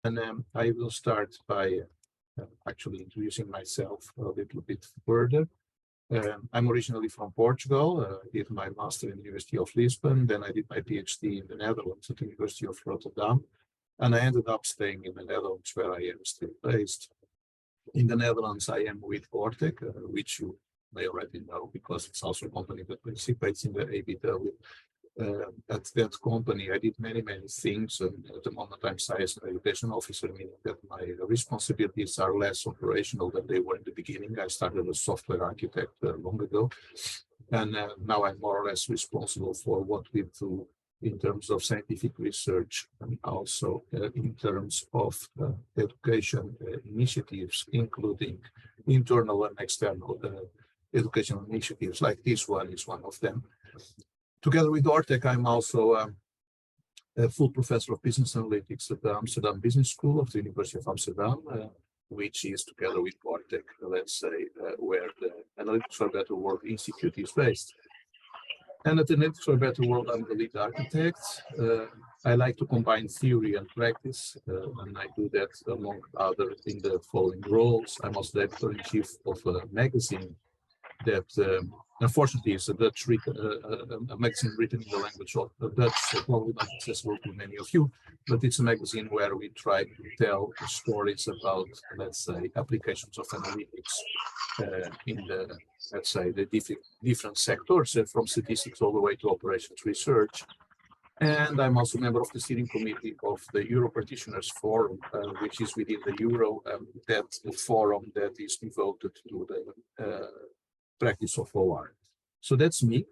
And I will start by actually introducing myself a little bit further. I'm originally from Portugal. I did my master in the University of Lisbon. Then I did my PhD in the Netherlands at the University of Rotterdam. And I ended up staying in the Netherlands, where I am still based. In the Netherlands, I am with Ortec, which you may already know because it's also a company that participates in the ABW. At that company, I did many things, and at the moment I'm science and education officer, meaning that my responsibilities are less operational than they were in the beginning. I started as software architect long ago, and now I'm more or less responsible for what we do in terms of scientific research and also in terms of education initiatives, including internal and external educational initiatives, like this one is one of them. Together with Ortec, I'm also a full professor of business analytics at the Amsterdam Business School of the University of Amsterdam, which is together with Ortec, let's say, where the Analytics for a Better World Institute is based. And at the Analytics for a Better World, I'm the lead architect. I like to combine theory and practice, and I do that among other in the following roles. I'm also the editor-in-chief of a magazine that unfortunately is a Dutch a magazine written in the language of Dutch, so probably not accessible to many of you, but it's a magazine where we try to tell stories about, let's say, applications of analytics in the, let's say, the different sectors, from statistics all the way to operations research. And I'm also a member of the steering committee of the Euro Practitioners Forum, which is within the Euro, that forum that is devoted to the practice of OR. So that's me.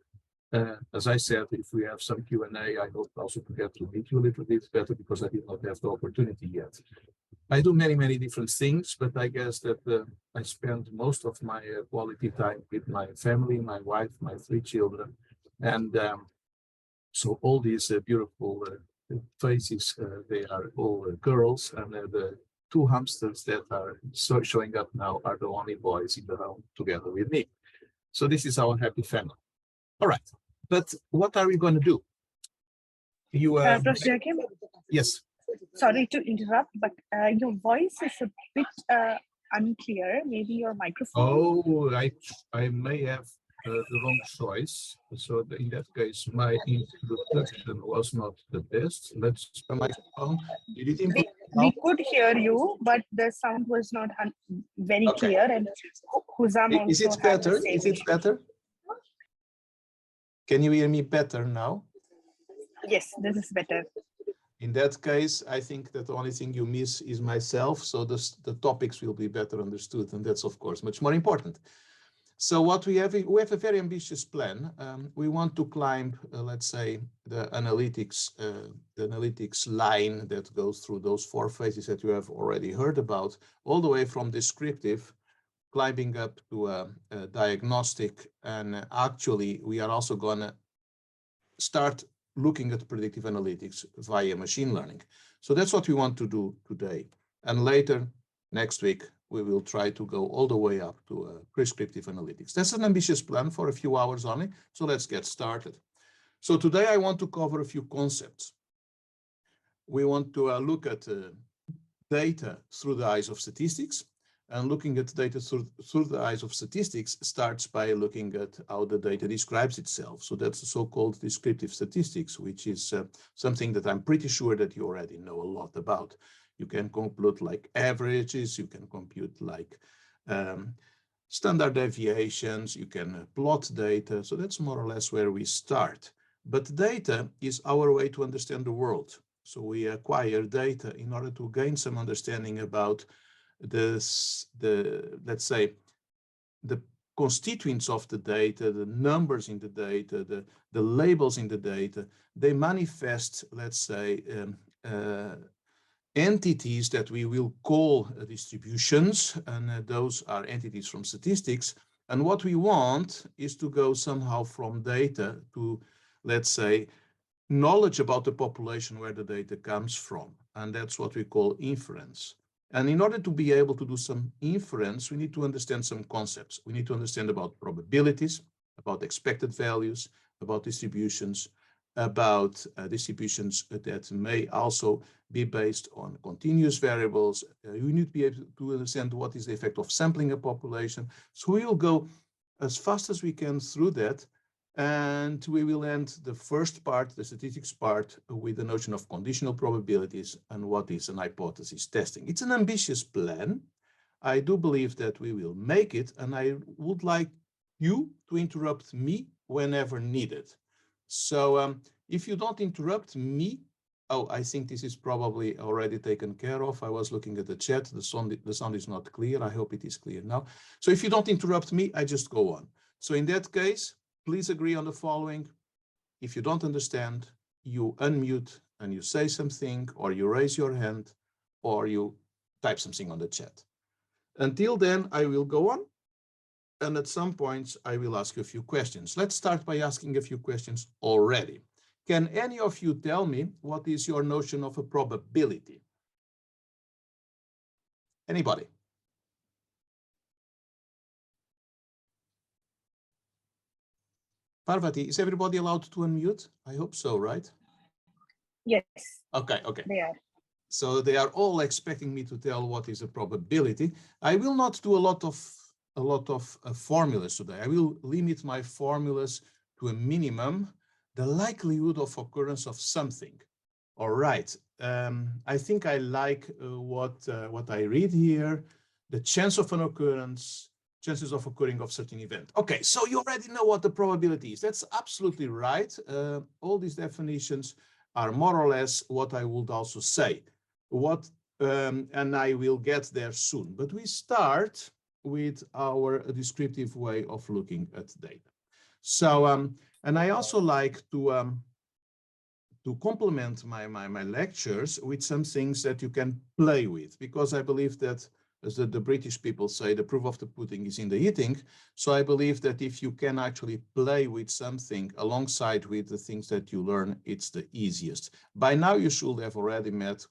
As I said, if we have some Q&A, I hope also to get to meet you a little bit better because I did not have the opportunity yet. I do many different things, but I guess that I spend most of my quality time with my family, my wife, my 3 children. And so all these beautiful faces, they are all girls, and the 2 hamsters that are showing up now are the only boys in the home together with me. So this is our happy family. All right, but what are we going to do? You, Professor Joaquim? Yes. Sorry to interrupt, but your voice is a bit unclear. Maybe your microphone. Oh, I may have the wrong choice. So in that case, my introduction was not the best. Let's microphone. Did it improve? We could hear you, but the sound was not very clear. And Huzam also is it better? Is it better? Can you hear me better now? Yes, this is better. In that case, I think that the only thing you miss is myself, so the topics will be better understood, and that's of course much more important. So what we have a very ambitious plan. We want to climb, let's say, the analytics line that goes through those 4 phases that you have already heard about, all the way from descriptive, climbing up to a diagnostic, and actually we are also going to start looking at predictive analytics via machine learning. So that's what we want to do today. And later, next week, we will try to go all the way up to prescriptive analytics. That's an ambitious plan for a few hours only, so let's get started. So today I want to cover a few concepts. We want to look at data through the eyes of statistics, and looking at data through the eyes of statistics starts by looking at how the data describes itself. So that's the so-called descriptive statistics, which is something that I'm pretty sure that you already know a lot about. You can compute like averages, you can compute like standard deviations, you can plot data. So that's more or less where we start. But data is our way to understand the world. So we acquire data in order to gain some understanding about let's say, the constituents of the data, the numbers in the data, the labels in the data. They manifest, let's say, entities that we will call distributions, and those are entities from statistics. And what we want is to go somehow from data to, let's say, knowledge about the population where the data comes from. And that's what we call inference. And in order to be able to do some inference, we need to understand some concepts. We need to understand about probabilities, about expected values, about distributions, about distributions that may also be based on continuous variables. You need to be able to understand what is the effect of sampling a population. So we will go as fast as we can through that. And we will end the first part, the statistics part, with the notion of conditional probabilities and what is an hypothesis testing. It's an ambitious plan. I do believe that we will make it, and I would like you to interrupt me whenever needed. So if you don't interrupt me, oh, I think this is probably already taken care of. I was looking at the chat. The sound is not clear. I hope it is clear now. So if you don't interrupt me, I just go on. So in that case, please agree on the following. If you don't understand, you unmute and you say something, or you raise your hand, or you type something on the chat. Until then, I will go on. And at some points, I will ask you a few questions. Let's start by asking a few questions already. Can any of you tell me what is your notion of a probability? Anybody? Parvati, is everybody allowed to unmute? I hope so, right? Yes. Okay. They are. So they are all expecting me to tell what is a probability. I will not do a lot of formulas today. I will limit my formulas to a minimum, the likelihood of occurrence of something. All right. I think I like what I read here. The chance of an occurrence, chances of occurring of certain event. Okay, so you already know what the probability is. That's absolutely right. All these definitions are more or less what I would also say. And I will get there soon. But we start with our descriptive way of looking at data. So, and I also like to complement my lectures with some things that you can play with, because I believe that, as the British people say, the proof of the pudding is in the eating. So I believe that if you can actually play with something alongside with the things that you learn, it's the easiest. By now, you should have already met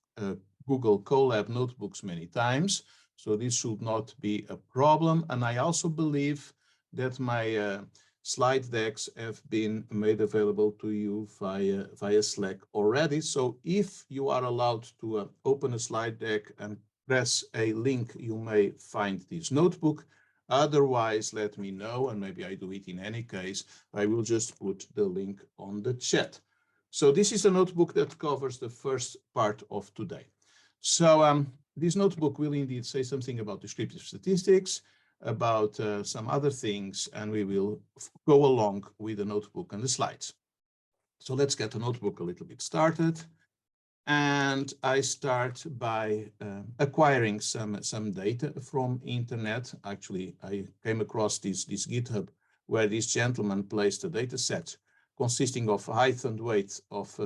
Google Colab notebooks many times. So this should not be a problem. And I also believe that my slide decks have been made available to you via Slack already. So if you are allowed to open a slide deck and press a link, you may find this notebook. Otherwise, let me know, and maybe I do it in any case. I will just put the link on the chat. So this is a notebook that covers the first part of today. So this notebook will indeed say something about descriptive statistics, about some other things, and we will go along with the notebook and the slides. So let's get the notebook a little bit started. And I start by acquiring some data from internet. Actually, I came across this GitHub where this gentleman placed a data set consisting of height and weight of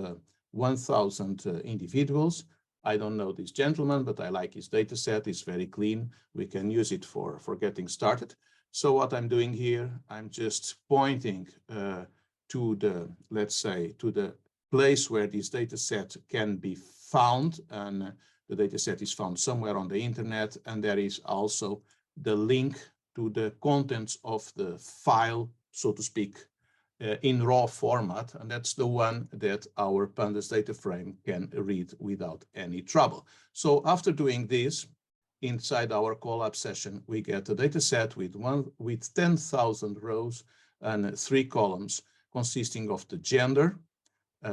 1,000 individuals. I don't know this gentleman, but I like his data set. It's very clean. We can use it for getting started. So what I'm doing here, I'm just pointing to the, let's say, to the place where this data set can be found, and the data set is found somewhere on the internet, and there is also the link to the contents of the file, so to speak, in raw format, and that's the one that our Pandas data frame can read without any trouble. So after doing this, inside our Colab session, we get a data set with 10,000 rows and 3 columns consisting of the gender,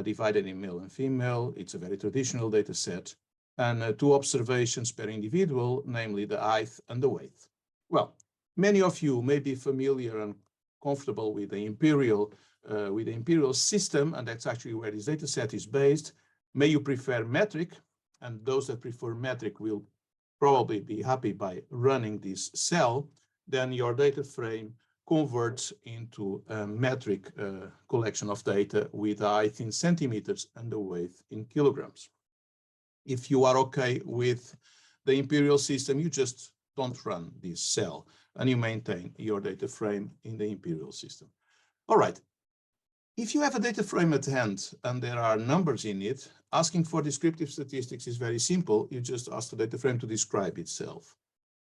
divided in male and female. It's a very traditional data set, and 2 observations per individual, namely the height and the weight. Well, many of you may be familiar and comfortable with the imperial system, and that's actually where this data set is based. May you prefer metric, and those that prefer metric will probably be happy by running this cell. Then your data frame converts into a metric collection of data with the height in centimeters and the weight in kilograms. If you are okay with the imperial system, you just don't run this cell and you maintain your data frame in the imperial system. All right. If you have a data frame at hand and there are numbers in it, asking for descriptive statistics is very simple. You just ask the data frame to describe itself.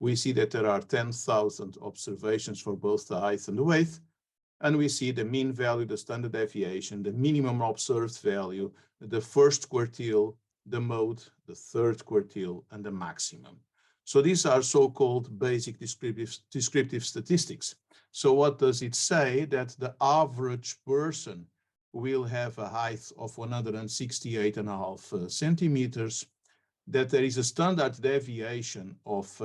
We see that there are 10,000 observations for both the height and the weight, And we see the mean value, the standard deviation, the minimum observed value, the first quartile, the mode, the third quartile, and the maximum. So these are so-called basic descriptive statistics. So what does it say? That the average person will have a height of 168.5 centimeters, that there is a standard deviation of,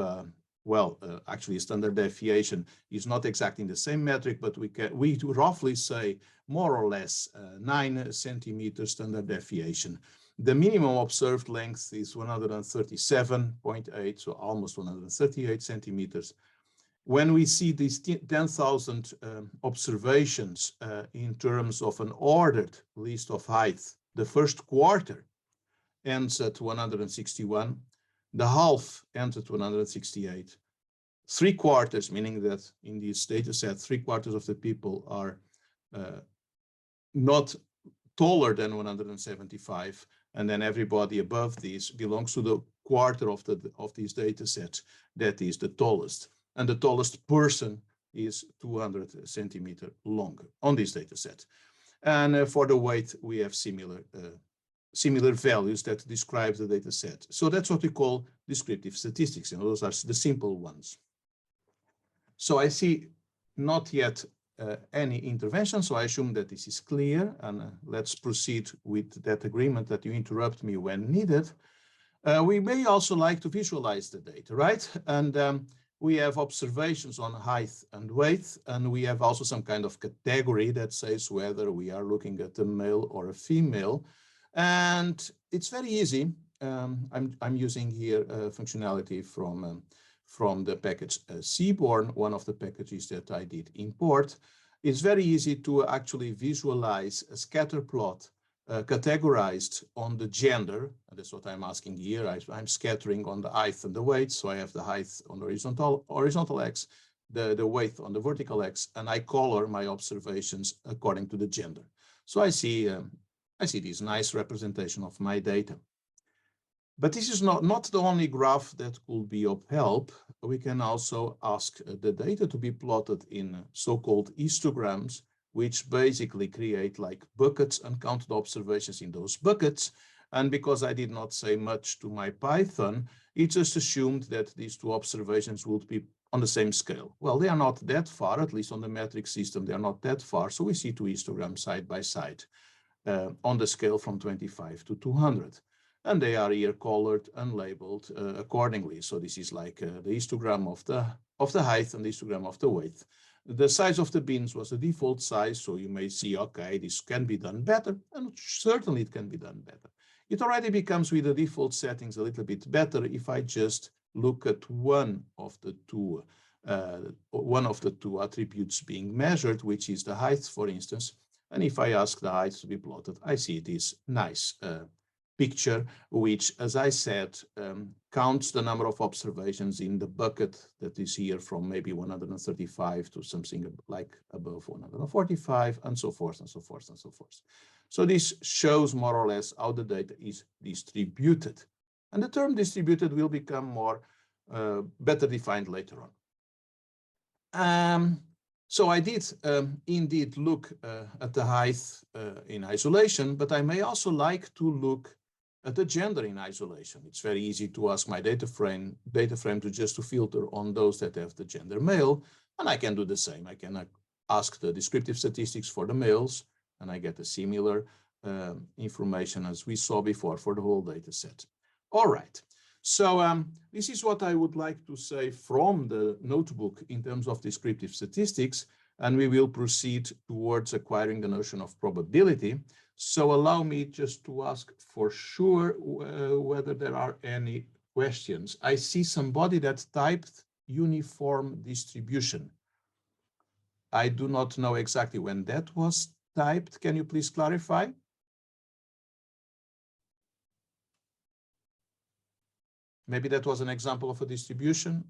actually a standard deviation is not exactly the same metric, but we roughly say more or less 9 centimeters standard deviation. The minimum observed length is 137.8, so almost 138 centimeters. When we see these 10,000 observations in terms of an ordered list of height, the first quarter ends at 161, the half ends at 168. 3 quarters, meaning that in this data set, 3 quarters of the people are not taller than 175, and then everybody above this belongs to the quarter of this data set that is the tallest. And the tallest person is 200 centimeters longer on this data set. And for the weight, we have similar values that describe the data set. So that's what we call descriptive statistics, and those are the simple ones. So I see not yet any intervention, so I assume that this is clear, and let's proceed with that agreement that you interrupt me when needed. We may also like to visualize the data, right? And we have observations on height and weight, and we have also some kind of category that says whether we are looking at a male or a female. And it's very easy. I'm using here functionality from the package Seaborn, one of the packages that I did import. It's very easy to actually visualize a scatter plot categorized on the gender. And that's what I'm asking here. I'm scattering on the height and the weight. So I have the height on the horizontal x, the weight on the vertical x, and I color my observations according to the gender. So I see this nice representation of my data. But this is not the only graph that could be of help. We can also ask the data to be plotted in so-called histograms, which basically create like buckets and count the observations in those buckets. And because I did not say much to my Python, it just assumed that these two observations would be on the same scale. Well, they are not that far, at least on the metric system, they are not that far. So we see two histograms side by side on the scale from 25 to 200. And they are here colored and labeled accordingly. So this is like the histogram of the height and the histogram of the weight. The size of the bins was the default size, so you may see, okay, this can be done better, and certainly it can be done better. It already becomes with the default settings a little bit better if I just look at one of the two attributes being measured, which is the height, for instance. And if I ask the height to be plotted, I see this nice picture, which, as I said, counts the number of observations in the bucket that is here from maybe 135 to something like above 145, and so forth and so forth and so forth. So this shows more or less how the data is distributed. And the term distributed will become more better defined later on. So I did indeed look at the height in isolation, but I may also like to look at the gender in isolation. It's very easy to ask my data frame to filter on those that have the gender male, and I can do the same. I can ask the descriptive statistics for the males, and I get a similar information as we saw before for the whole data set. All right. So this is what I would like to say from the notebook in terms of descriptive statistics, and we will proceed towards acquiring the notion of probability. So allow me just to ask for sure whether there are any questions. I see somebody that typed uniform distribution. I do not know exactly when that was typed. Can you please clarify? Maybe that was an example of a distribution.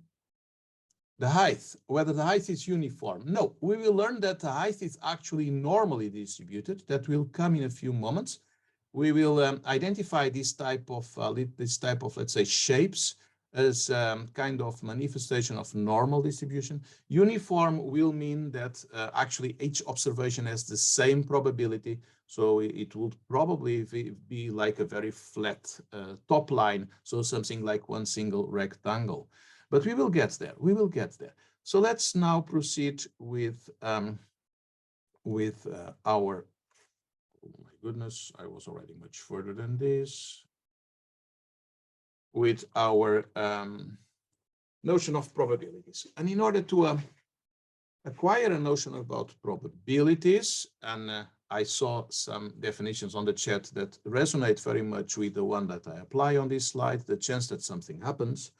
The height, whether the height is uniform. No, we will learn that the height is actually normally distributed. That will come in a few moments. We will identify this type of, let's say, shapes as kind of manifestation of normal distribution. Uniform will mean that actually each observation has the same probability. So it would probably be like a very flat top line. So something like one single rectangle. But we will get there. We will get there. So let's now proceed with our, oh my goodness, I was already much further than this, with our notion of probabilities. And in order to acquire a notion about probabilities, and I saw some definitions on the chat that resonate very much with the one that I apply on this slide, the chance that something happens.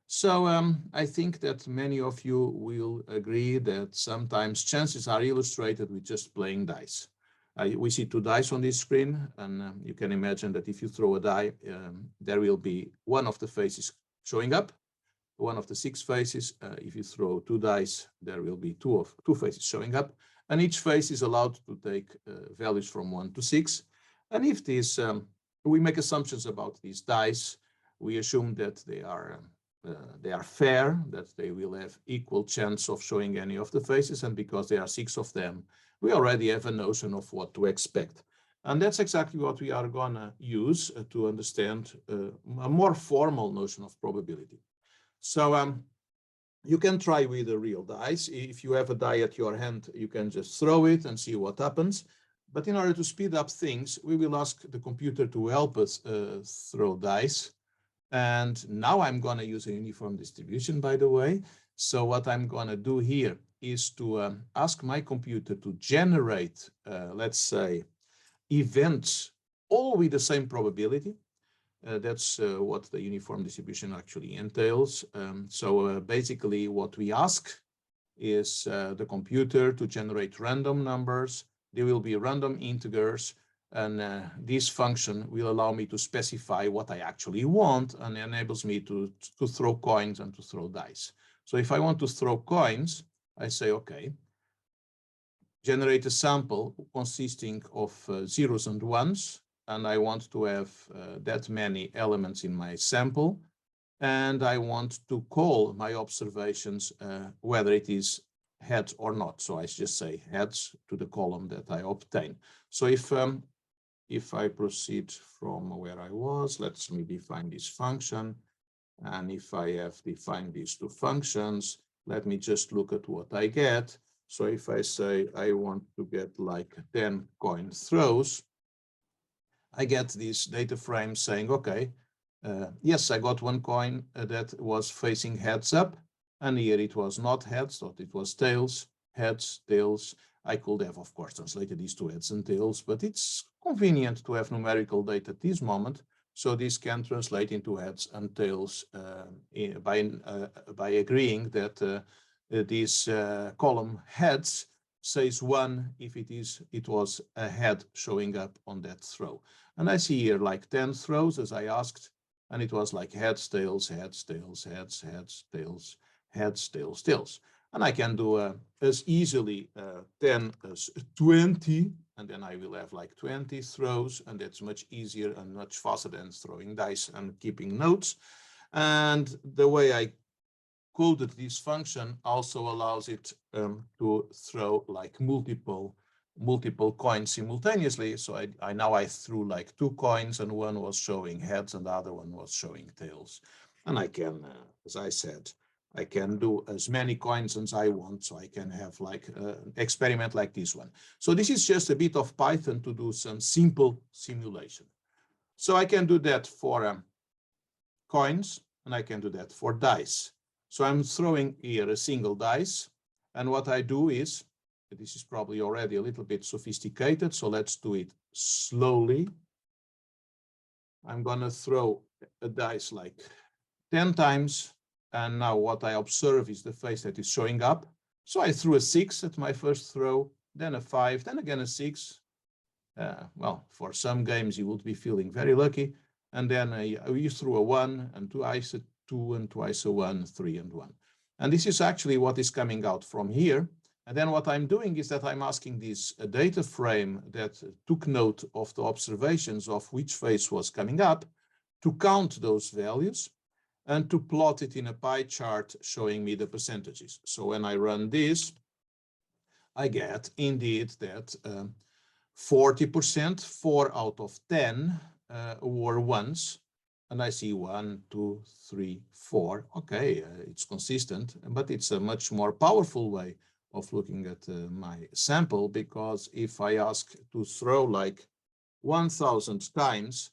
So I think that many of you will agree that sometimes chances are illustrated with just playing dice. We see two dice on this screen, and you can imagine that if you throw a die, there will be one of the faces showing up, one of the 6 faces. If you throw 2 dice, there will be two faces showing up, and each face is allowed to take values from 1 to 6. And if these, we make assumptions about these dice, we assume that they are fair, that they will have equal chance of showing any of the faces, and because there are 6 of them, we already have a notion of what to expect. And that's exactly what we are gonna use to understand a more formal notion of probability. So you can try with a real dice. If you have a die at your hand, you can just throw it and see what happens. But in order to speed up things, we will ask the computer to help us throw dice. And now I'm going to use a uniform distribution, by the way. So what I'm going to do here is to ask my computer to generate, let's say, events all with the same probability. That's what the uniform distribution actually entails. So basically what we ask is the computer to generate random numbers. They will be random integers. And this function will allow me to specify what I actually want, and enables me to throw coins and to throw dice. So if I want to throw coins, I say, okay, generate a sample consisting of 0s and 1s, and I want to have that many elements in my sample, and I want to call my observations whether it is heads or not. So I just say heads to the column that I obtain. So if I proceed from where I was, let me define this function. And if I have defined these 2 functions, let me just look at what I get. So if I say I want to get like 10 coin throws, I get this data frame saying, okay, yes, I got 1 coin that was facing heads up, and here it was not heads, so it was tails, heads, tails. I could have, of course, translated these to heads and tails, but it's convenient to have numerical data at this moment. So this can translate into heads and tails by agreeing that this column heads says 1 if it was a head showing up on that throw. And I see here like 10 throws as I asked, and it was like heads, tails, heads, tails, heads, heads, tails, heads, tails, tails. And I can do as easily 10 as 20, and then I will have like 20 throws, and that's much easier and much faster than throwing dice and keeping notes. And the way I coded this function also allows it to throw like multiple coins simultaneously. So now I threw like 2 coins, and one was showing heads and the other one was showing tails. And I can, as I said, I can do as many coins as I want, so I can have like an experiment like this one. So this is just a bit of Python to do some simple simulation. So I can do that for coins, and I can do that for dice. So I'm throwing here a single dice, and what I do is, this is probably already a little bit sophisticated, so let's do it slowly. I'm gonna throw a dice like 10 times, and now what I observe is the face that is showing up. So I threw a 6 at my first throw, then a 5, then again a 6. Well, for some games you would be feeling very lucky. And then you threw a 1, and twice a 2, and twice a 1, 3 and 1. And this is actually what is coming out from here. And then what I'm doing is that I'm asking this data frame that took note of the observations of which face was coming up to count those values. and to plot it in a pie chart showing me the percentages. So when I run this, I get indeed that 40%, 4 out of 10 were ones. And I see 1, 2, 3, 4. Okay, it's consistent, but it's a much more powerful way of looking at my sample, because if I ask to throw like 1,000 times,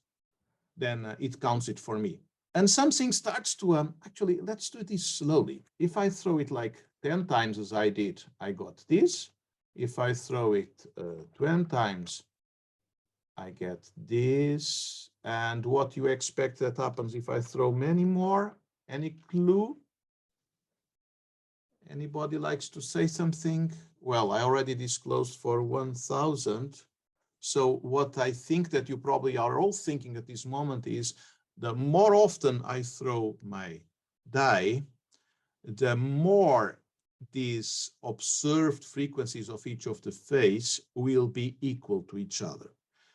then it counts it for me. And something starts to, actually, let's do this slowly. If I throw it like 10 times as I did, I got this. If I throw it 20 times, I get this. And what you expect that happens if I throw many more? Any clue? Anybody likes to say something? Well, I already disclosed for 1,000. So what I think that you probably are all thinking at this moment is, the more often I throw my die, the more these observed frequencies of each of the phase will be equal to each other,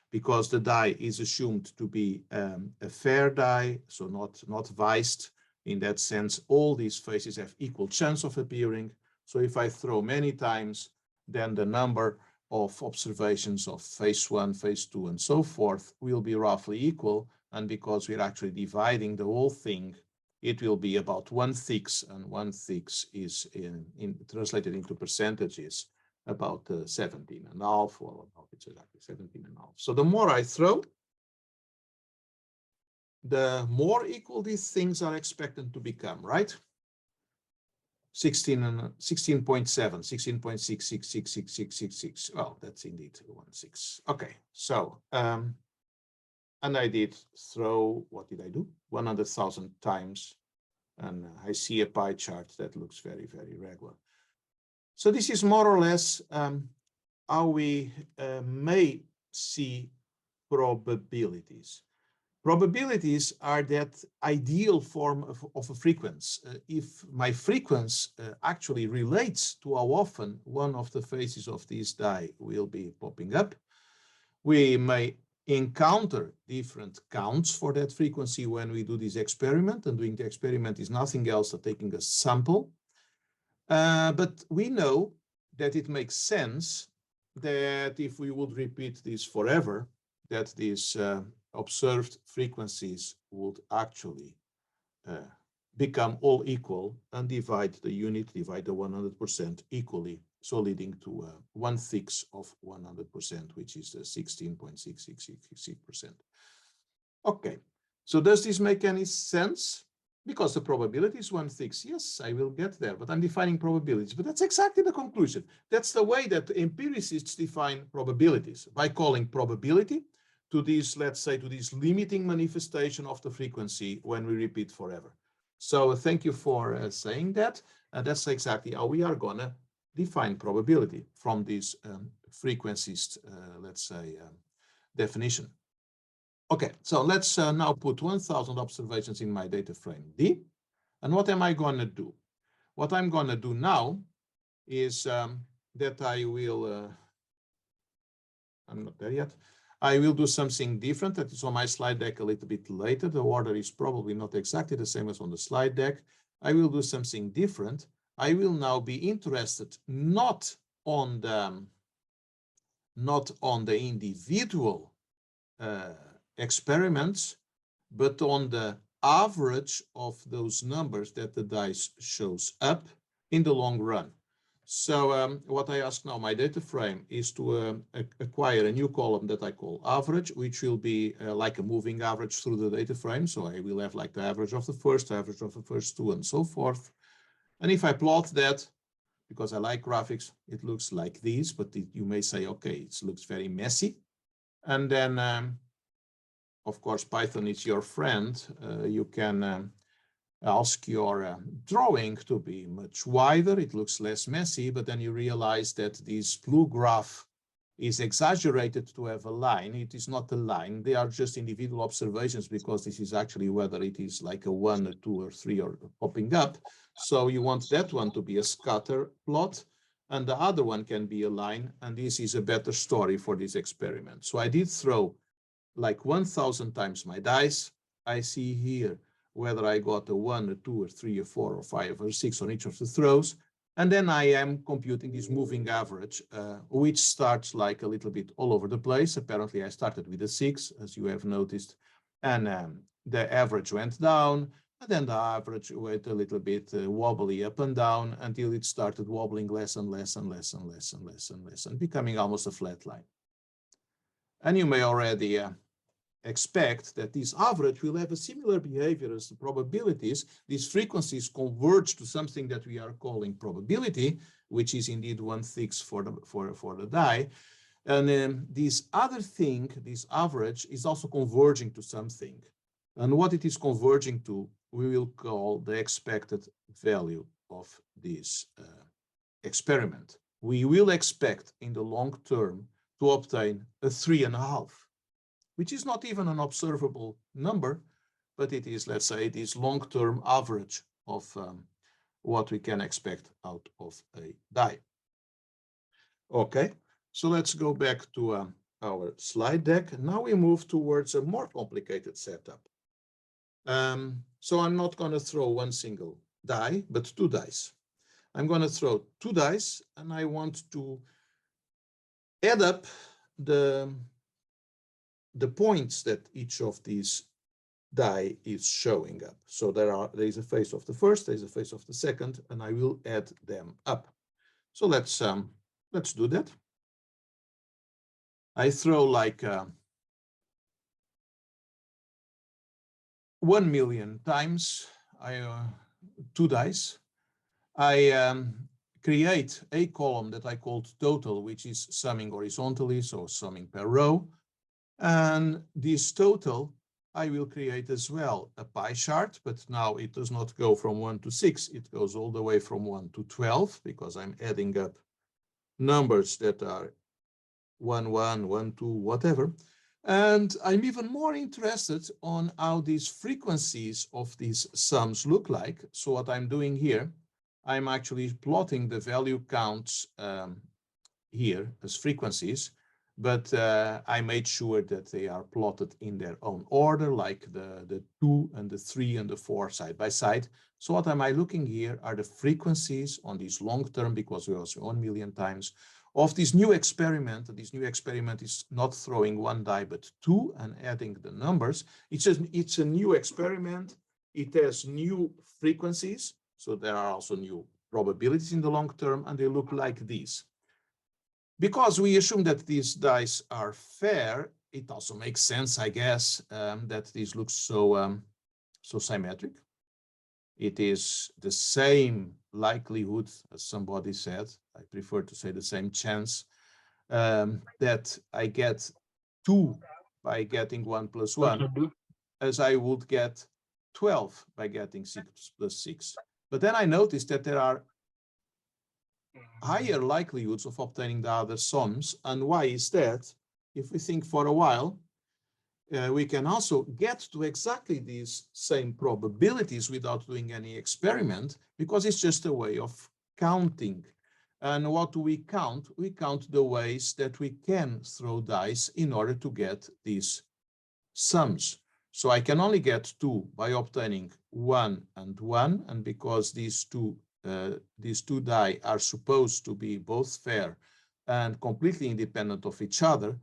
because the die is assumed to be a fair die, so not viced. In that sense, all these phases have equal chance of appearing. So if I throw many times, then the number of observations of phase 1, phase 2, and so forth will be roughly equal. And because we're actually dividing the whole thing, it will be about 1/6, and 1/6 is translated into percentages, about 17.5, or it's exactly 17.5. So the more I throw, the more equal these things are expected to become, right? 16 and 16.7, 16.666666. Well, that's indeed 1/6. Okay, so and I did throw, what did I do? 100,000 times, and I see a pie chart that looks very, very regular. So this is more or less how we may see probabilities. Probabilities are that ideal form of a frequency. If my frequency actually relates to how often one of the phases of this die will be popping up, we may encounter different counts for that frequency when we do this experiment. And doing the experiment is nothing else than taking a sample. But we know that it makes sense that if we would repeat this forever, that these observed frequencies would actually become all equal and divide the 100% equally, so leading to 1/6 of 100%, which is the 16.6666%. Okay, so does this make any sense? Because the probability is 1/6. Yes, I will get there, but I'm defining probabilities. But that's exactly the conclusion. That's the way that empiricists define probabilities, by calling probability to this, let's say, to this limiting manifestation of the frequency when we repeat forever. So thank you for saying that. That's exactly how we are gonna define probability from this frequencist, let's say, definition. Okay, so let's now put 1,000 observations in my data frame D. And what am I gonna do? What I'm gonna do now is that I will, I'm not there yet. I will do something different. That is on my slide deck a little bit later. The order is probably not exactly the same as on the slide deck. I will do something different. I will now be interested not on the individual experiments, but on the average of those numbers that the dice shows up in the long run. So what I ask now, my data frame, is to acquire a new column that I call average, which will be like a moving average through the data frame. So I will have like the average of the first two, and so forth. And if I plot that, because I like graphics, it looks like this, but you may say, okay, it looks very messy. And then, of course, Python is your friend. You can ask your drawing to be much wider. It looks less messy, but then you realize that this blue graph is exaggerated to have a line. It is not a line. They are just individual observations, because this is actually whether it is like a 1 or 2 or 3 or popping up. So you want that one to be a scatter plot, and the other one can be a line. And this is a better story for this experiment. So I did throw like 1,000 times my dice. I see here whether I got a 1, a 2, a 3, a 4, or 5, or 6 on each of the throws. And then I am computing this moving average, which starts like a little bit all over the place. Apparently, I started with a 6, as you have noticed, and the average went down, and then the average went a little bit wobbly up and down until it started wobbling less and less and less and less and less and less, and becoming almost a flat line. And you may already expect that this average will have a similar behavior as the probabilities. These frequencies converge to something that we are calling probability, which is indeed 1/6 for the die. And this other thing, this average, is also converging to something. And what it is converging to, we will call the expected value of this experiment. We will expect in the long term to obtain a 3.5. which is not even an observable number, but it is, let's say, this long-term average of what we can expect out of a die. Okay, so let's go back to our slide deck. Now we move towards a more complicated setup. So I'm not going to throw one single die, but 2 dice. I'm going to throw 2 dice, and I want to add up the points that each of these die is showing up. So there is a face of the first, there's a face of the second, and I will add them up. So let's do that. I throw like 1 million times 2 dice. I create a column that I called total, which is summing horizontally, so summing per row. And this total, I will create as well a pie chart, but now it does not go from 1 to 6. It goes all the way from 1 to 12, because I'm adding up numbers that are 1, 1, 1, 2, whatever. And I'm even more interested on how these frequencies of these sums look like. So what I'm doing here, I'm actually plotting the value counts here as frequencies. But I made sure that they are plotted in their own order, like the 2 and the 3 and the 4 side by side. So what am I looking here are the frequencies on this long term, because we also 1 million times, of this new experiment. This new experiment is not throwing 1 die, but 2 and adding the numbers. It's a new experiment. It has new frequencies. So there are also new probabilities in the long term, and they look like these. Because we assume that these dice are fair, it also makes sense, I guess, that this looks so symmetric. It is the same likelihood, as somebody said, I prefer to say the same chance, that I get 2 by getting 1 plus 1, as I would get 12 by getting 6 plus 6. But then I noticed that there are higher likelihoods of obtaining the other sums. And why is that? If we think for a while, we can also get to exactly these same probabilities without doing any experiment, because it's just a way of counting. And what do we count? We count the ways that we can throw dice in order to get these sums. So I can only get 2 by obtaining 1 and 1, and because these two die are supposed to be both fair and completely independent of each other,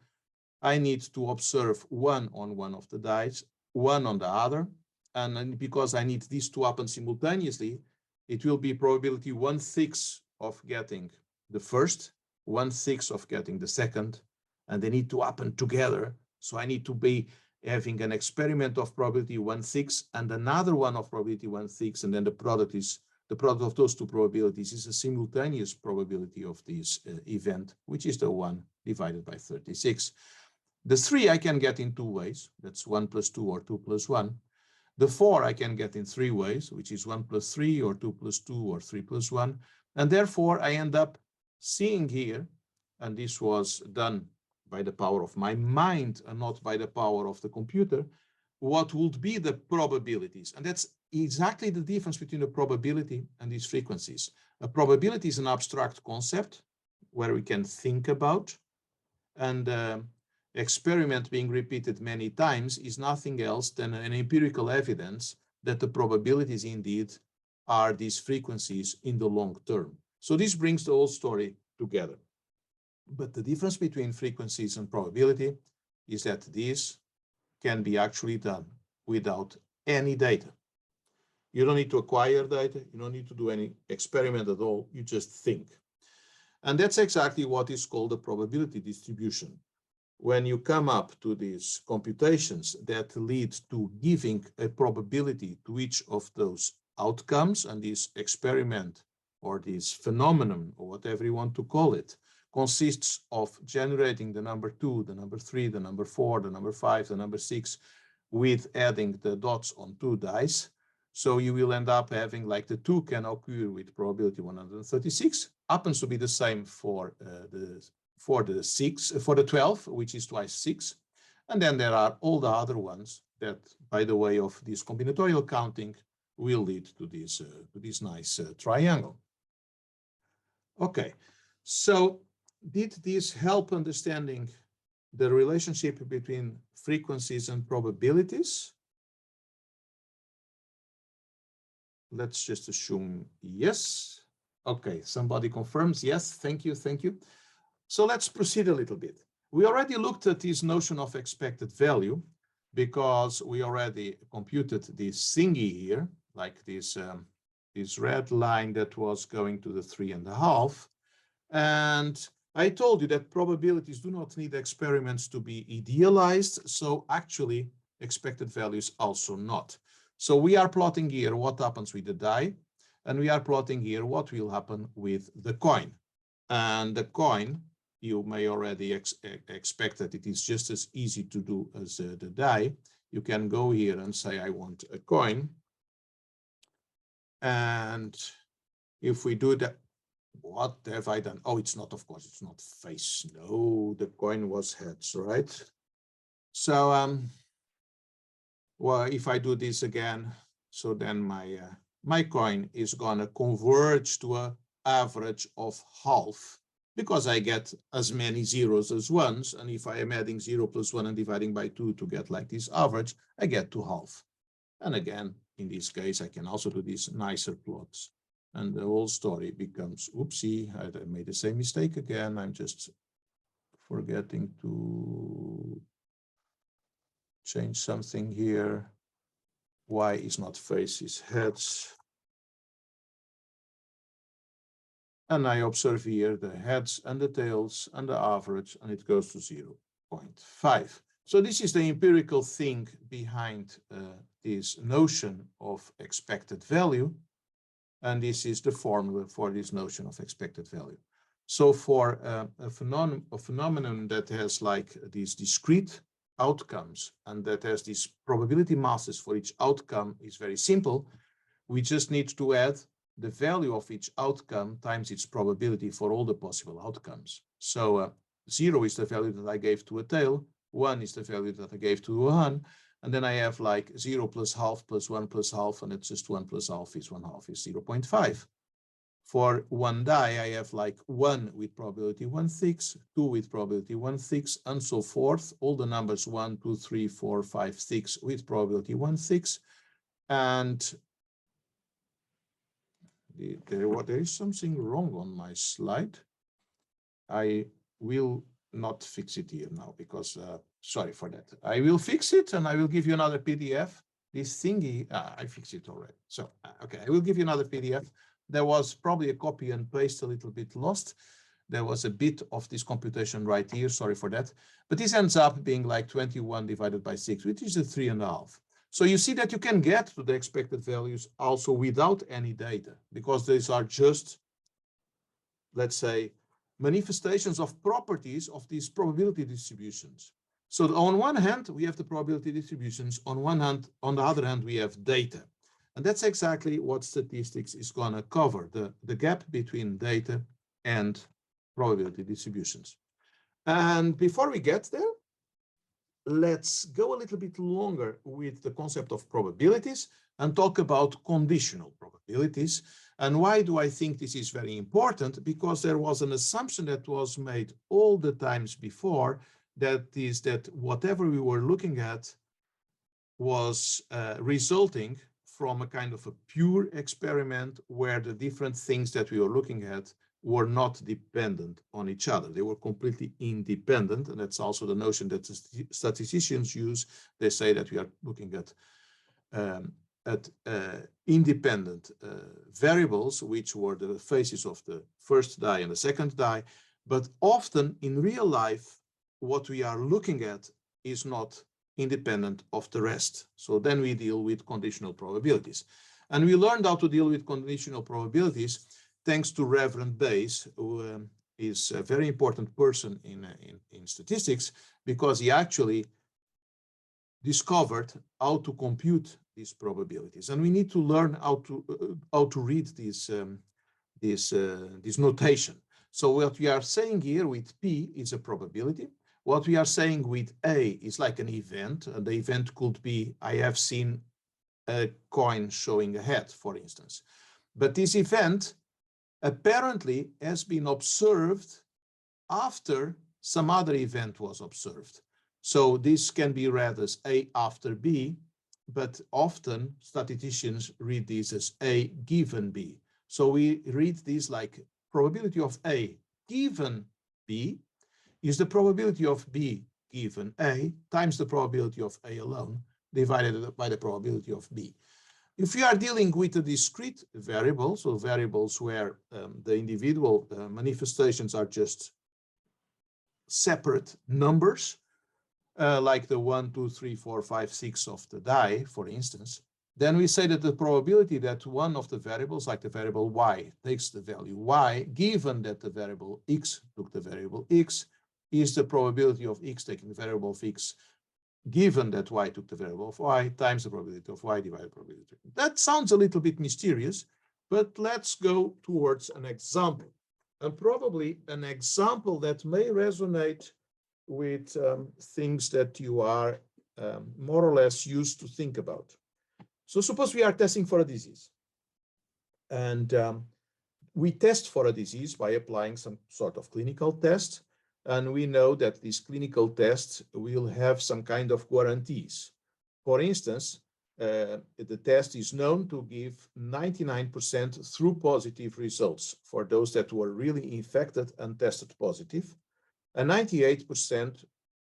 I need to observe 1 on one of the dice, 1 on the other, and because I need these to happen simultaneously, it will be probability 1/6 of getting the first, 1/6 of getting the second, and they need to happen together. So I need to be having an experiment of probability 1/6 and another one of probability 1/6, and then the product of those two probabilities is a simultaneous probability of this event, which is the 1 divided by 36. The 3 I can get in 2 ways. That's 1 plus 2 or 2 plus 1. The 4 I can get in 3 ways, which is 1 plus 3 or 2 plus 2 or 3 plus 1. And therefore, I end up seeing here, and this was done by the power of my mind and not by the power of the computer, what would be the probabilities. And that's exactly the difference between a probability and these frequencies. A probability is an abstract concept where we can think about, and experiment being repeated many times is nothing else than an empirical evidence that the probabilities indeed are these frequencies in the long term. So this brings the whole story together. But the difference between frequencies and probability is that this can be actually done without any data. You don't need to acquire data. You don't need to do any experiment at all. You just think. And that's exactly what is called a probability distribution. When you come up to these computations that lead to giving a probability to each of those outcomes, and this experiment or this phenomenon, or whatever you want to call it, consists of generating the number 2, the number 3, the number 4, the number 5, the number 6, with adding the dots on 2 dice. So you will end up having, like, the 2 can occur with probability 136, happens to be the same for the 12, which is twice 6. And then there are all the other ones that, by the way of this combinatorial counting, will lead to this nice triangle. Okay, so did this help understanding the relationship between frequencies and probabilities? Let's just assume yes. Okay, somebody confirms yes, thank you, thank you. So let's proceed a little bit. We already looked at this notion of expected value because we already computed this thingy here, like this, this red line that was going to the 3.5. And I told you that probabilities do not need experiments to be idealized. So actually expected values also not. So we are plotting here what happens with the die, and we are plotting here what will happen with the coin. And the coin, you may already expect that it is just as easy to do as the die. You can go here and say, I want a coin. And if we do that, what have I done? Oh, it's not, of course, it's not face. No, the coin was heads, right? So, well, if I do this again, so then my coin is gonna converge to an average of half, because I get as many zeros as ones. And if I am adding 0 plus 1 and dividing by 2 to get like this average, I get to half. And again, in this case, I can also do these nicer plots. And the whole story becomes, oopsie, I made the same mistake again. I'm just forgetting to change something here. Y is not face, is heads. And I observe here the heads and the tails and the average, and it goes to 0.5. So this is the empirical thing behind this notion of expected value. And this is the formula for this notion of expected value. So for a phenomenon that has like these discrete outcomes and that has these probability masses for each outcome is very simple. We just need to add the value of each outcome times its probability for all the possible outcomes. So 0 is the value that I gave to a tail, 1 is the value that I gave to a hun, and then I have like 0 plus half plus 1 plus half, and it's just 1 plus half is 1 half is 0.5. For one die, I have like 1 with probability 1/6, 2 with probability 1/6, and so forth. All the numbers 1, 2, 3, 4, 5, 6 with probability 1/6. And there is something wrong on my slide. I will not fix it here now because, sorry for that. I will fix it and I will give you another PDF. This thingy, I fixed it already. So, okay, I will give you another PDF. There was probably a copy and paste a little bit lost. There was a bit of this computation right here, sorry for that. But this ends up being like 21 divided by 6, which is a 3.5. So you see that you can get to the expected values also without any data, because these are just, let's say, manifestations of properties of these probability distributions. So on one hand, we have the probability distributions. On one hand, on the other hand, we have data. And that's exactly what statistics is going to cover, the gap between data and probability distributions. And before we get there, let's go a little bit longer with the concept of probabilities and talk about conditional probabilities. And why do I think this is very important? Because there was an assumption that was made all the times before, that is that whatever we were looking at was resulting from a kind of a pure experiment where the different things that we were looking at were not dependent on each other. They were completely independent. And that's also the notion that the statisticians use. They say that we are looking at independent variables, which were the faces of the first die and the second die. But often in real life, what we are looking at is not independent of the rest. So then we deal with conditional probabilities. And we learned how to deal with conditional probabilities thanks to Reverend Bayes, who is a very important person in statistics, because he actually discovered how to compute these probabilities. And we need to learn how to read this notation. So what we are saying here with P is a probability. What we are saying with A is like an event. And the event could be, I have seen a coin showing a head, for instance. But this event apparently has been observed after some other event was observed. So this can be read as A after B, but often statisticians read this as A given B. So we read this like probability of A given B is the probability of B given A times the probability of A alone divided by the probability of B. If we are dealing with a discrete variable, so variables where the individual manifestations are just separate numbers, like the 1, 2, 3, 4, 5, 6 of the die, for instance, then we say that the probability that one of the variables, like the variable y, takes the value y, given that the variable x took the variable x, is the probability of x taking the variable of x, given that y took the variable of y, times the probability of y divided by probability. That sounds a little bit mysterious, but let's go towards an example. And probably an example that may resonate with things that you are more or less used to think about. So suppose we are testing for a disease. And we test for a disease by applying some sort of clinical test. And we know that these clinical tests will have some kind of guarantees. For instance, the test is known to give 99% true positive results for those that were really infected and tested positive, and 98%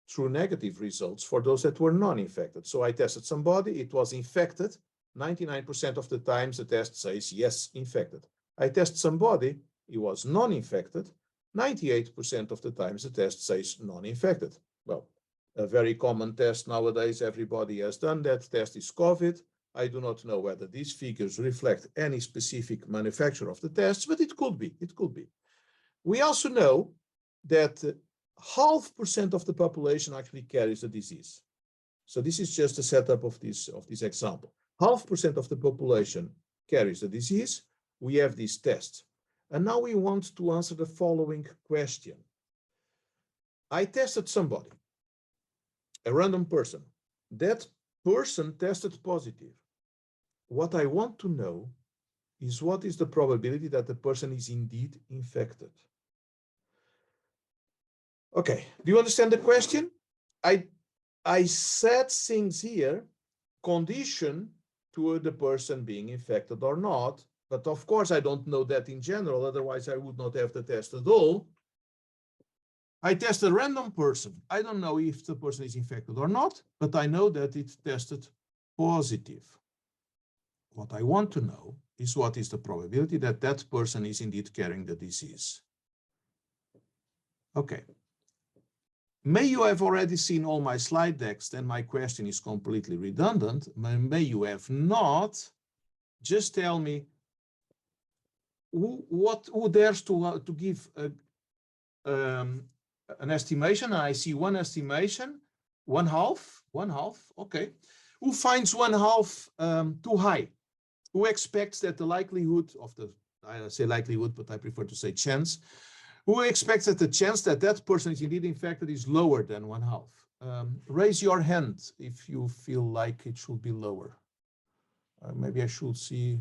true negative results for those that were non-infected. So I tested somebody, it was infected. 99% of the times the test says, yes, infected. I test somebody, he was non-infected. 98% of the times the test says non-infected. Well, a very common test nowadays, everybody has done that test is COVID. I do not know whether these figures reflect any specific manufacturer of the tests, but it could be, it could be. We also know that 0.5% of the population actually carries the disease. So this is just a setup of this example. 0.5% of the population carries the disease. We have this test. And now we want to answer the following question. I tested somebody, a random person. That person tested positive. What I want to know is what is the probability that the person is indeed infected? Okay, do you understand the question? I said things here, condition to the person being infected or not, but of course I don't know that in general, otherwise I would not have the test at all. I test a random person. I don't know if the person is infected or not, but I know that it tested positive. What I want to know is what is the probability that that person is indeed carrying the disease. Okay. May you have already seen all my slide decks, then my question is completely redundant. May you have not, just tell me who dares to give an estimation. I see one estimation, 1/2, okay. Who finds 1/2 too high? Who expects that the likelihood of the, I say likelihood, but I prefer to say chance. Who expects that the chance that that person is indeed infected is lower than 1/2? Raise your hand if you feel like it should be lower. Maybe I should see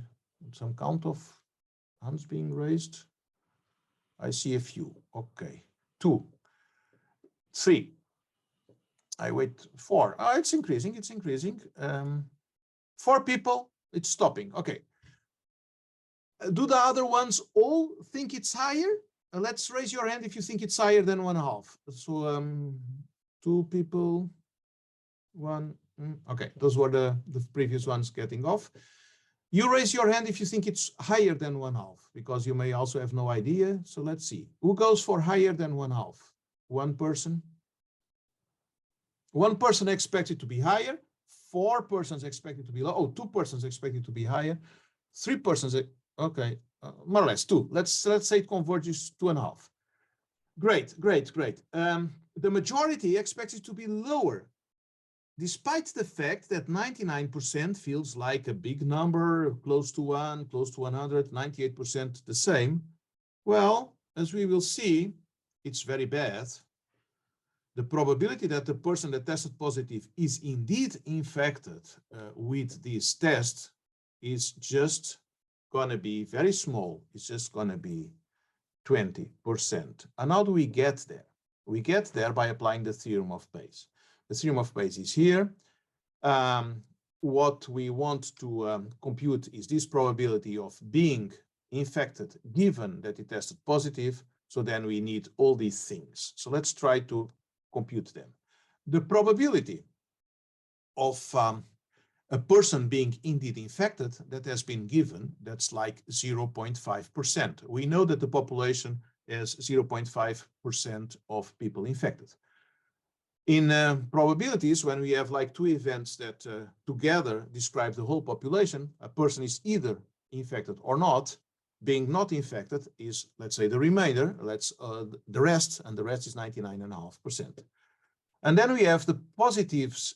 some count of hands being raised. I see a few. Okay. 2, 3. I wait 4. Oh, it's increasing. It's increasing. 4 people It's stopping. Okay. Do the other ones all think it's higher? Let's raise your hand if you think it's higher than 1.5. So 2 people, 1. Okay, those were the previous ones getting off. You raise your hand if you think it's higher than 1.5, because you may also have no idea. So let's see. Who goes for higher than 1.5? 1 person. 1 person expected to be higher. 4 persons expected to be low. Oh, 2 persons expected to be higher. 3 persons. Okay, more or less 2. Let's say it converges 2.5. Great. The majority expects it to be lower, despite the fact that 99% feels like a big number, close to 1, close to 100, 98% the same. Well, as we will see, it's very bad. The probability that the person that tested positive is indeed infected with this test is just going to be very small. It's just going to be 20%. And how do we get there? We get there by applying the theorem of Bayes. The theorem of Bayes is here. What we want to compute is this probability of being infected given that it tested positive. So then we need all these things. So let's try to compute them. The probability of a person being indeed infected that has been given, that's like 0.5%. We know that the population has 0.5% of people infected. In probabilities, when we have like 2 events that together describe the whole population, a person is either infected or not. Being not infected is, let's say, the remainder, the rest, and the rest is 99.5%. And then we have the positives,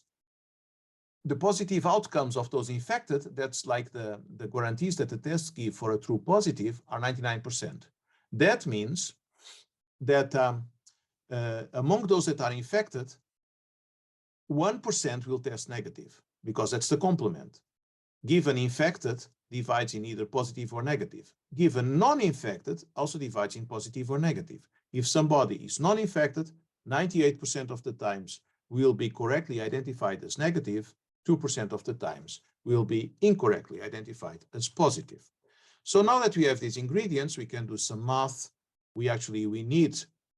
the positive outcomes of those infected. That's like the guarantees that the tests give for a true positive are 99%. That means that among those that are infected, 1% will test negative, because that's the complement. Given infected divides in either positive or negative. Given non-infected also divides in positive or negative. If somebody is non-infected, 98% of the times will be correctly identified as negative, 2% of the times will be incorrectly identified as positive. So now that we have these ingredients, we can do some math. We need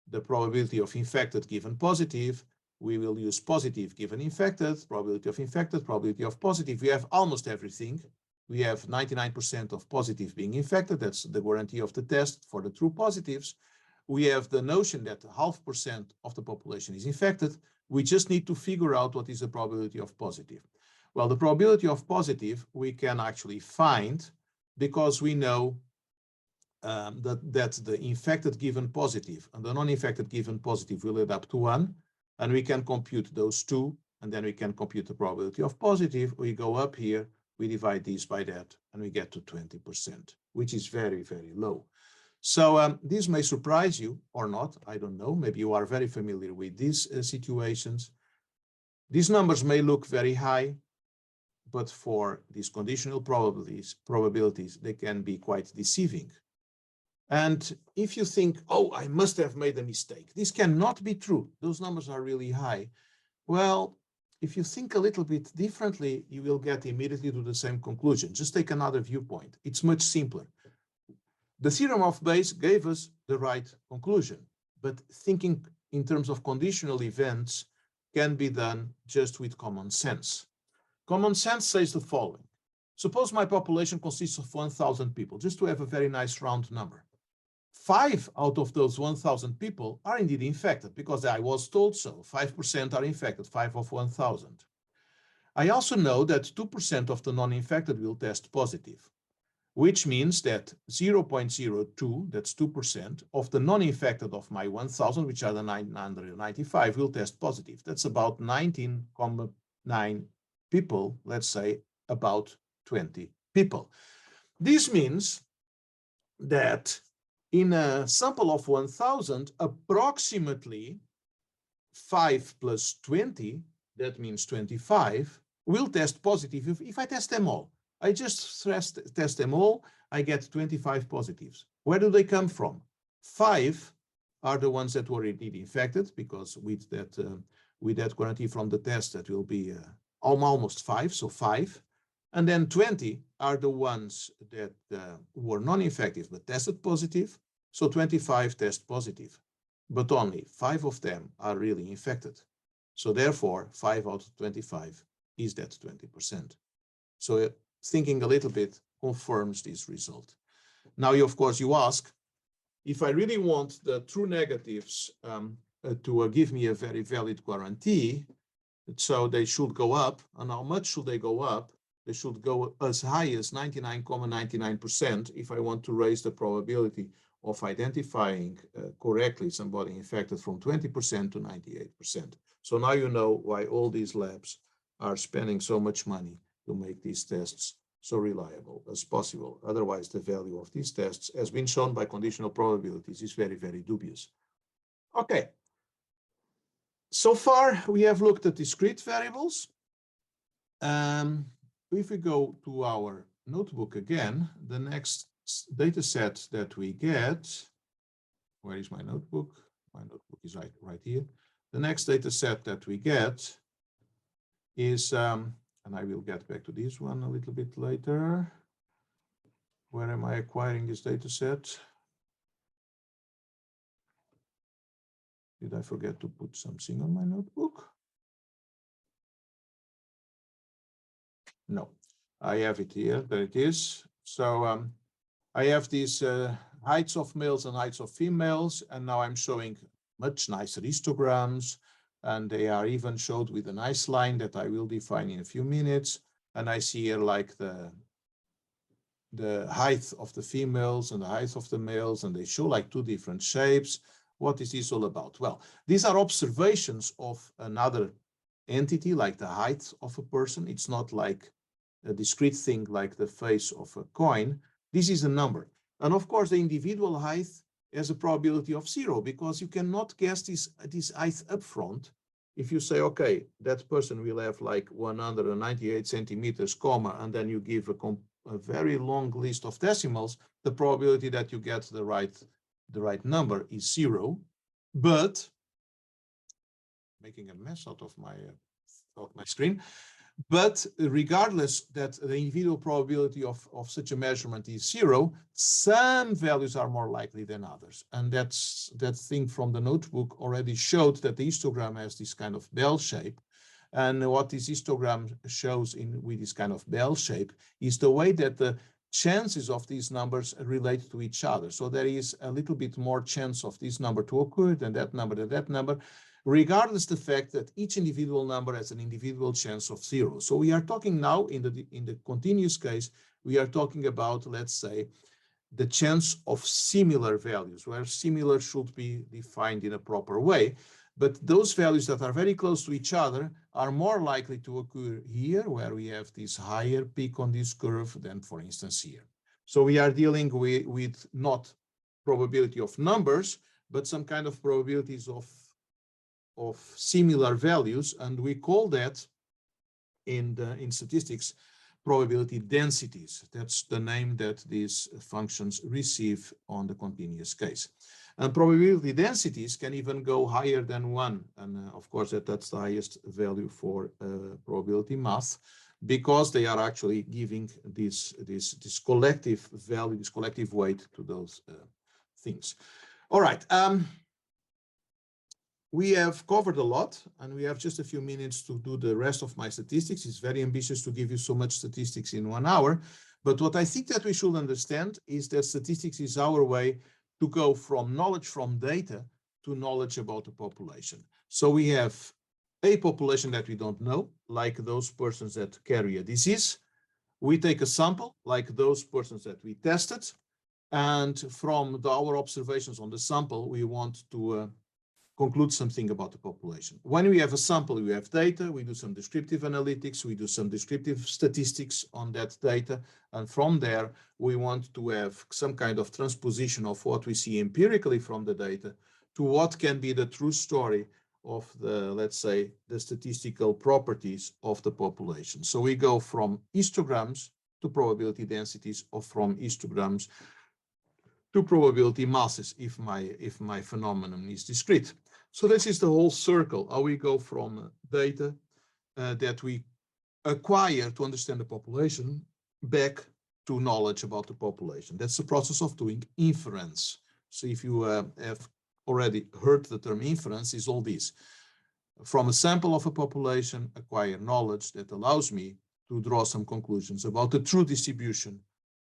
the probability of infected given positive. We will use positive given infected, probability of infected, probability of positive. We have almost everything. We have 99% of positive being infected. That's the guarantee of the test for the true positives. We have the notion that 0.5% of the population is infected. We just need to figure out what is the probability of positive. Well, the probability of positive we can actually find because we know that the infected given positive and the non-infected given positive will add up to 1. And we can compute those 2, and then we can compute the probability of positive. We go up here, we divide these by that, and we get to 20%, which is very, very low. So this may surprise you or not. I don't know. Maybe you are very familiar with these situations. These numbers may look very high, but for these conditional probabilities, they can be quite deceiving. And if you think, oh, I must have made a mistake, this cannot be true. Those numbers are really high. Well, if you think a little bit differently, you will get immediately to the same conclusion. Just take another viewpoint. It's much simpler. The theorem of Bayes gave us the right conclusion, but thinking in terms of conditional events can be done just with common sense. Common sense says the following. Suppose my population consists of 1,000 people, just to have a very nice round number. 5 out of those 1,000 people are indeed infected because I was told so. 5% are infected, 5 of 1,000. I also know that 2% of the non-infected will test positive, which means that 0.02, that's 2%, of the non-infected of my 1,000, which are the 995, will test positive. That's about 19.9 people, let's say about 20 people. This means that in a sample of 1,000, approximately 5 plus 20, that means 25, will test positive if I test them all. I just test them all, I get 25 positives. Where do they come from? 5 are the ones that were indeed infected, because with that guarantee from the test, that will be almost 5, so 5. And then 20 are the ones that were non-infective but tested positive. So 25 test positive, but only 5 of them are really infected. So therefore, 5 out of 25 is that 20%. So thinking a little bit confirms this result. Now, of course, you ask, if I really want the true negatives to give me a very valid guarantee, so they should go up. And how much should they go up? They should go as high as 99.99% if I want to raise the probability of identifying correctly somebody infected from 20% to 98%. So now you know why all these labs are spending so much money to make these tests so reliable as possible. Otherwise, the value of these tests, as been shown by conditional probabilities, is very, very dubious. Okay. So far, we have looked at discrete variables. If we go to our notebook again, the next data set that we get, where is my notebook? My notebook is right here. The next data set that we get is, and I will get back to this one a little bit later. Where am I acquiring this data set? Did I forget to put something on my notebook? No, I have it here. There it is. So I have these heights of males and heights of females, and now I'm showing much nicer histograms, and they are even showed with a nice line that I will define in a few minutes. And I see here like the height of the females and the height of the males, and they show like two different shapes. What is this all about? Well, these are observations of another entity, like the height of a person. It's not like a discrete thing like the face of a coin. This is a number. And of course, the individual height has a probability of 0, because you cannot guess this height up front. If you say, okay, that person will have like 198 centimeters, comma, and then you give a very long list of decimals, the probability that you get the right number is 0. But making a mess out of my screen. But regardless that the individual probability of such a measurement is 0, some values are more likely than others. And that thing from the notebook already showed that the histogram has this kind of bell shape. And what this histogram shows with this kind of bell shape is the way that the chances of these numbers relate to each other. So there is a little bit more chance of this number to occur than that number, regardless the fact that each individual number has an individual chance of 0. So we are talking now in the continuous case, we are talking about, let's say, the chance of similar values, where similar should be defined in a proper way. But those values that are very close to each other are more likely to occur here, where we have this higher peak on this curve than, for instance, here. So we are dealing with not probability of numbers, but some kind of probabilities of similar values, and we call that in statistics probability densities. That's the name that these functions receive on the continuous case. And probability densities can even go higher than 1, and of course that's the highest value for probability math, because they are actually giving this collective value, this collective weight to those things. All right. We have covered a lot, and we have just a few minutes to do the rest of my statistics. It's very ambitious to give you so much statistics in 1 hour. But what I think that we should understand is that statistics is our way to go from knowledge from data to knowledge about the population. So we have a population that we don't know, like those persons that carry a disease. We take a sample, like those persons that we tested. And from our observations on the sample, we want to conclude something about the population. When we have a sample, we have data, we do some descriptive analytics, we do some descriptive statistics on that data, and from there, we want to have some kind of transposition of what we see empirically from the data to what can be the true story of the, let's say, the statistical properties of the population. So we go from histograms to probability densities, or from histograms to probability masses if my phenomenon is discrete. So this is the whole circle, how we go from data that we acquire to understand the population back to knowledge about the population. That's the process of doing inference. So if you have already heard the term inference, is all this. From a sample of a population, acquire knowledge that allows me to draw some conclusions about the true distribution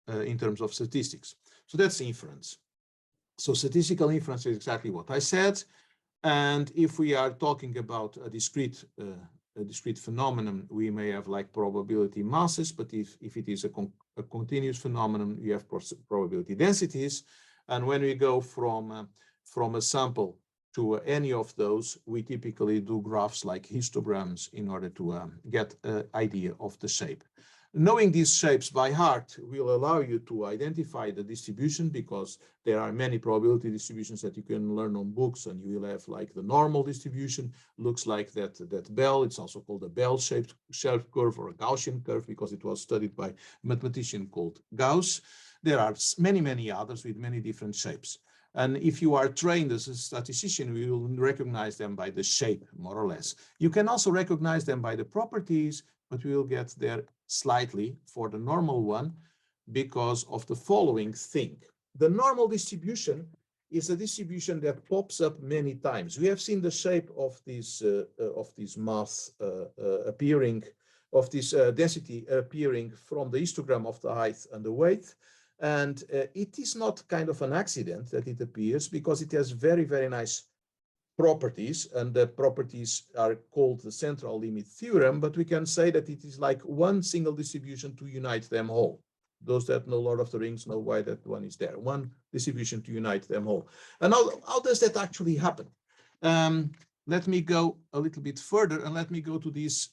in terms of statistics. So that's inference. So statistical inference is exactly what I said. And if we are talking about a discrete phenomenon, we may have like probability masses, but if it is a continuous phenomenon, you have probability densities. And when we go from a sample to any of those, we typically do graphs like histograms in order to get an idea of the shape. Knowing these shapes by heart will allow you to identify the distribution, because there are many probability distributions that you can learn on books, and you will have like the normal distribution looks like that bell. It's also called a bell-shaped curve or a Gaussian curve because it was studied by a mathematician called Gauss. There are many others with many different shapes. And if you are trained as a statistician, you will recognize them by the shape, more or less. You can also recognize them by the properties, but we will get there slightly for the normal one because of the following thing. The normal distribution is a distribution that pops up many times. We have seen the shape of this mass appearing, of this density appearing from the histogram of the height and the weight. And it is not kind of an accident that it appears, because it has very nice properties, and the properties are called the central limit theorem, but we can say that it is like one single distribution to unite them all. Those that know Lord of the Rings know why that one is there. One distribution to unite them all. And how does that actually happen? Let me go a little bit further, and let me go to this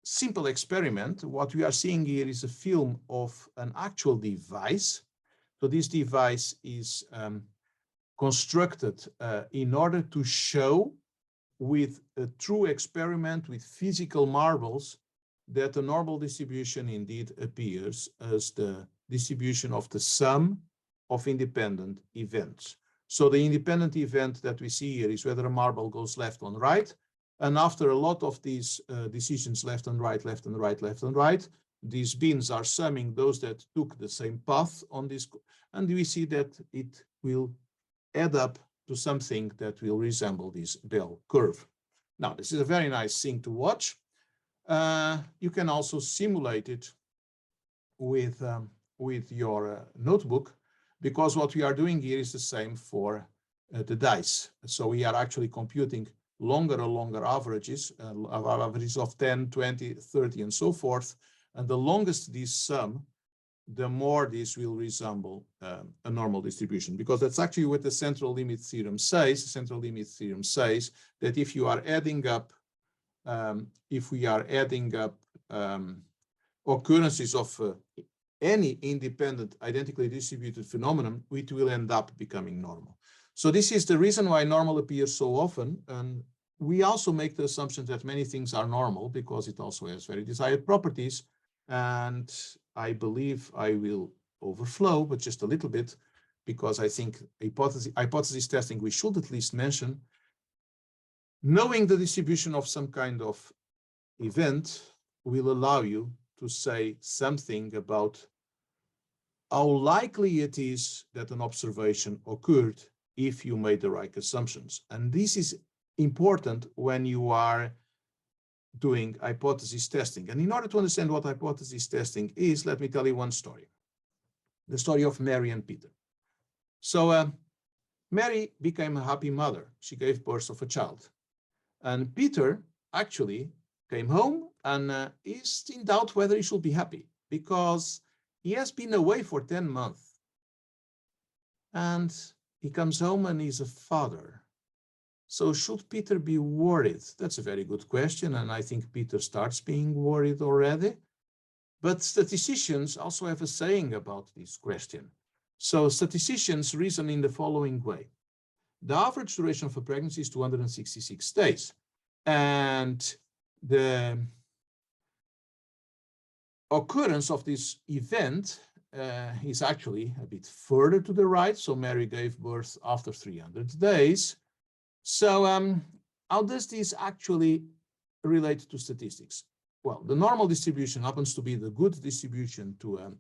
simple experiment. What we are seeing here is a film of an actual device. So this device is constructed in order to show with a true experiment with physical marbles that the normal distribution indeed appears as the distribution of the sum of independent events. So the independent event that we see here is whether a marble goes left or right. And after a lot of these decisions, left and right, left and right, left and right, these bins are summing those that took the same path on this. And we see that it will add up to something that will resemble this bell curve. Now, this is a very nice thing to watch. You can also simulate it with your notebook, because what we are doing here is the same for the dice. So we are actually computing longer and longer averages, averages of 10, 20, 30, and so forth. And the longest this sum, the more this will resemble a normal distribution, because that's actually what the central limit theorem says. The central limit theorem says that if you are adding up, occurrences of any independent, identically distributed phenomenon, it will end up becoming normal. So this is the reason why normal appears so often. And we also make the assumption that many things are normal because it also has very desired properties. And I believe I will overflow, but just a little bit, because I think hypothesis testing we should at least mention. Knowing the distribution of some kind of event will allow you to say something about how likely it is that an observation occurred if you made the right assumptions. And this is important when you are doing hypothesis testing. And in order to understand what hypothesis testing is, let me tell you one story. The story of Mary and Peter. So Mary became a happy mother. She gave birth of a child. And Peter actually came home and is in doubt whether he should be happy, because he has been away for 10 months. And he comes home and he's a father. So should Peter be worried? That's a very good question. And I think Peter starts being worried already. But statisticians also have a saying about this question. So statisticians reason in the following way. The average duration of a pregnancy is 266 days. And the occurrence of this event is actually a bit further to the right. So Mary gave birth after 300 days. So how does this actually relate to statistics? well, the normal distribution happens to be the good distribution to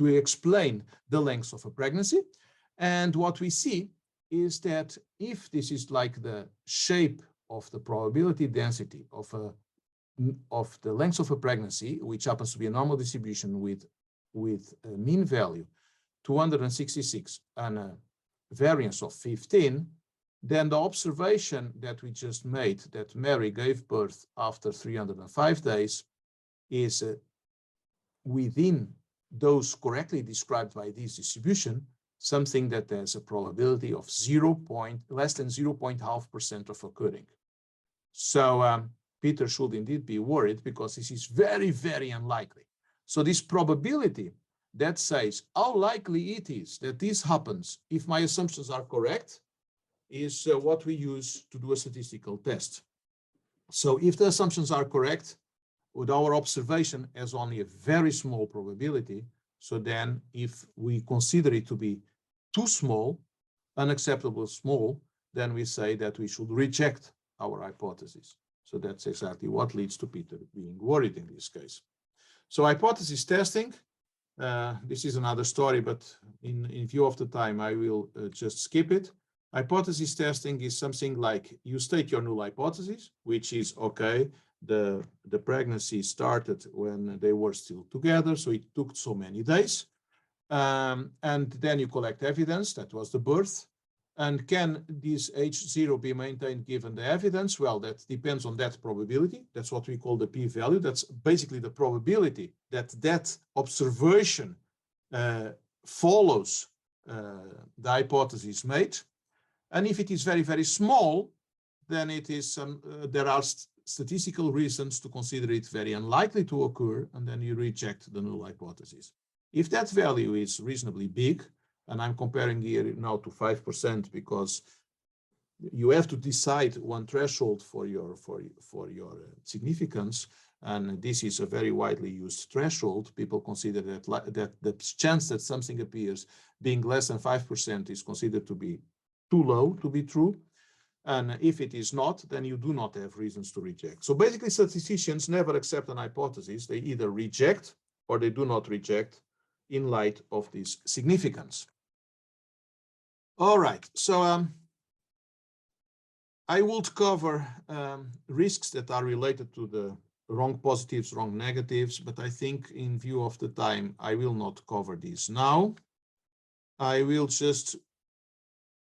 explain the length of a pregnancy. And what we see is that if this is like the shape of the probability density of the length of a pregnancy, which happens to be a normal distribution with a mean value 266 and a variance of 15, then the observation that we just made, that Mary gave birth after 305 days, is within those correctly described by this distribution, something that has a probability of less than 0.5% of occurring. So Peter should indeed be worried, because this is very, very unlikely. So this probability that says how likely it is that this happens if my assumptions are correct is what we use to do a statistical test. So if the assumptions are correct, with our observation has only a very small probability, so then if we consider it to be too small, unacceptably small, then we say that we should reject our hypothesis. So that's exactly what leads to Peter being worried in this case. So hypothesis testing, this is another story, but in view of the time, I will just skip it. Hypothesis testing is something like you state your null hypothesis, which is, okay, the pregnancy started when they were still together, so it took so many days. And then you collect evidence, that was the birth. And can this H0 be maintained given the evidence? Well, that depends on that probability. That's what we call the p-value. That's basically the probability that that observation follows the hypothesis made. And if it is very, very small, then it is there are statistical reasons to consider it very unlikely to occur, and then you reject the null hypothesis. If that value is reasonably big, and I'm comparing here now to 5%, because you have to decide one threshold for your significance, and this is a very widely used threshold. People consider that the chance that something appears being less than 5% is considered to be too low to be true. And if it is not, then you do not have reasons to reject. So basically, statisticians never accept an hypothesis. They either reject or they do not reject in light of this significance. All right, so I would cover risks that are related to the wrong positives, wrong negatives, but I think in view of the time, I will not cover this now. I will just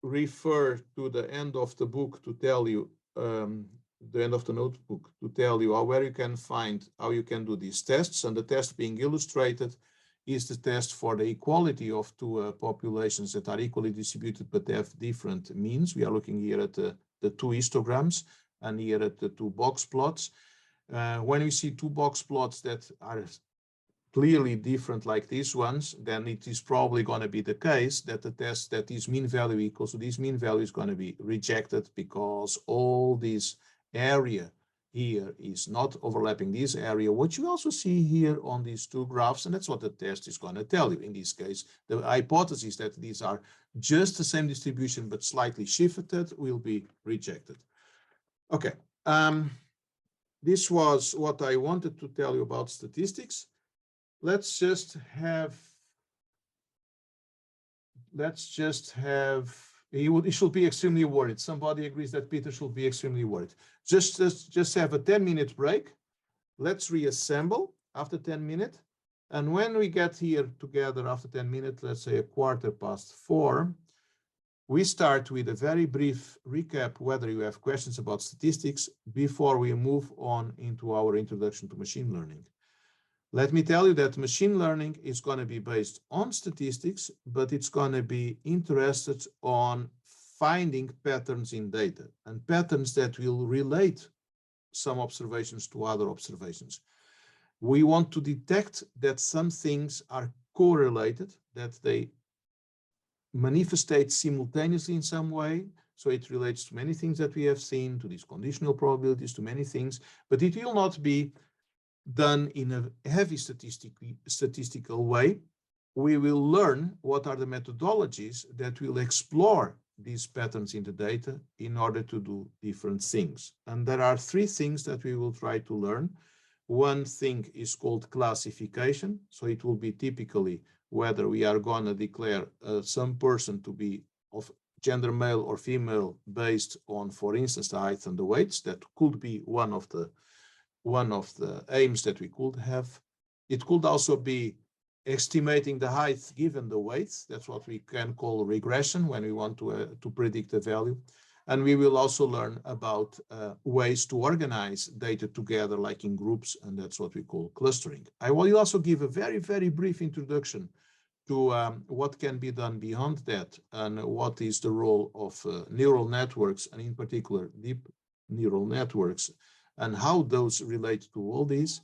refer to the end of the book to tell you, the end of the notebook to tell you where you can find how you can do these tests. And the test being illustrated is the test for the equality of two populations that are equally distributed but have different means. We are looking here at the two histograms and here at the two box plots. When we see two box plots that are clearly different like these ones, then it is probably going to be the case that the test that this mean value equals to this mean value is going to be rejected, because all this area here is not overlapping this area, which you also see here on these two graphs, and that's what the test is going to tell you. In this case, the hypothesis that these are just the same distribution but slightly shifted will be rejected. Okay, this was what I wanted to tell you about statistics. Let's just have, he should be extremely worried. Somebody agrees that Peter should be extremely worried. Just have a 10-minute break. Let's reassemble after 10 minutes. And when we get here together after 10 minutes, let's say 4:15, we start with a very brief recap, whether you have questions about statistics, before we move on into our introduction to machine learning. Let me tell you that machine learning is going to be based on statistics, but it's going to be interested on finding patterns in data and patterns that will relate some observations to other observations. We want to detect that some things are correlated, that they manifestate simultaneously in some way. So it relates to many things that we have seen, to these conditional probabilities, to many things, but it will not be done in a heavy statistical way. We will learn what are the methodologies that will explore these patterns in the data in order to do different things. And there are three things that we will try to learn. One thing is called classification. So it will be typically whether we are going to declare some person to be of gender male or female based on, for instance, the height and the weights. That could be one of the aims that we could have. It could also be estimating the height given the weights. That's what we can call regression when we want to predict a value. And we will also learn about ways to organize data together, like in groups, and that's what we call clustering. I will also give a very, very brief introduction to what can be done beyond that and what is the role of neural networks, and in particular deep neural networks, and how those relate to all these.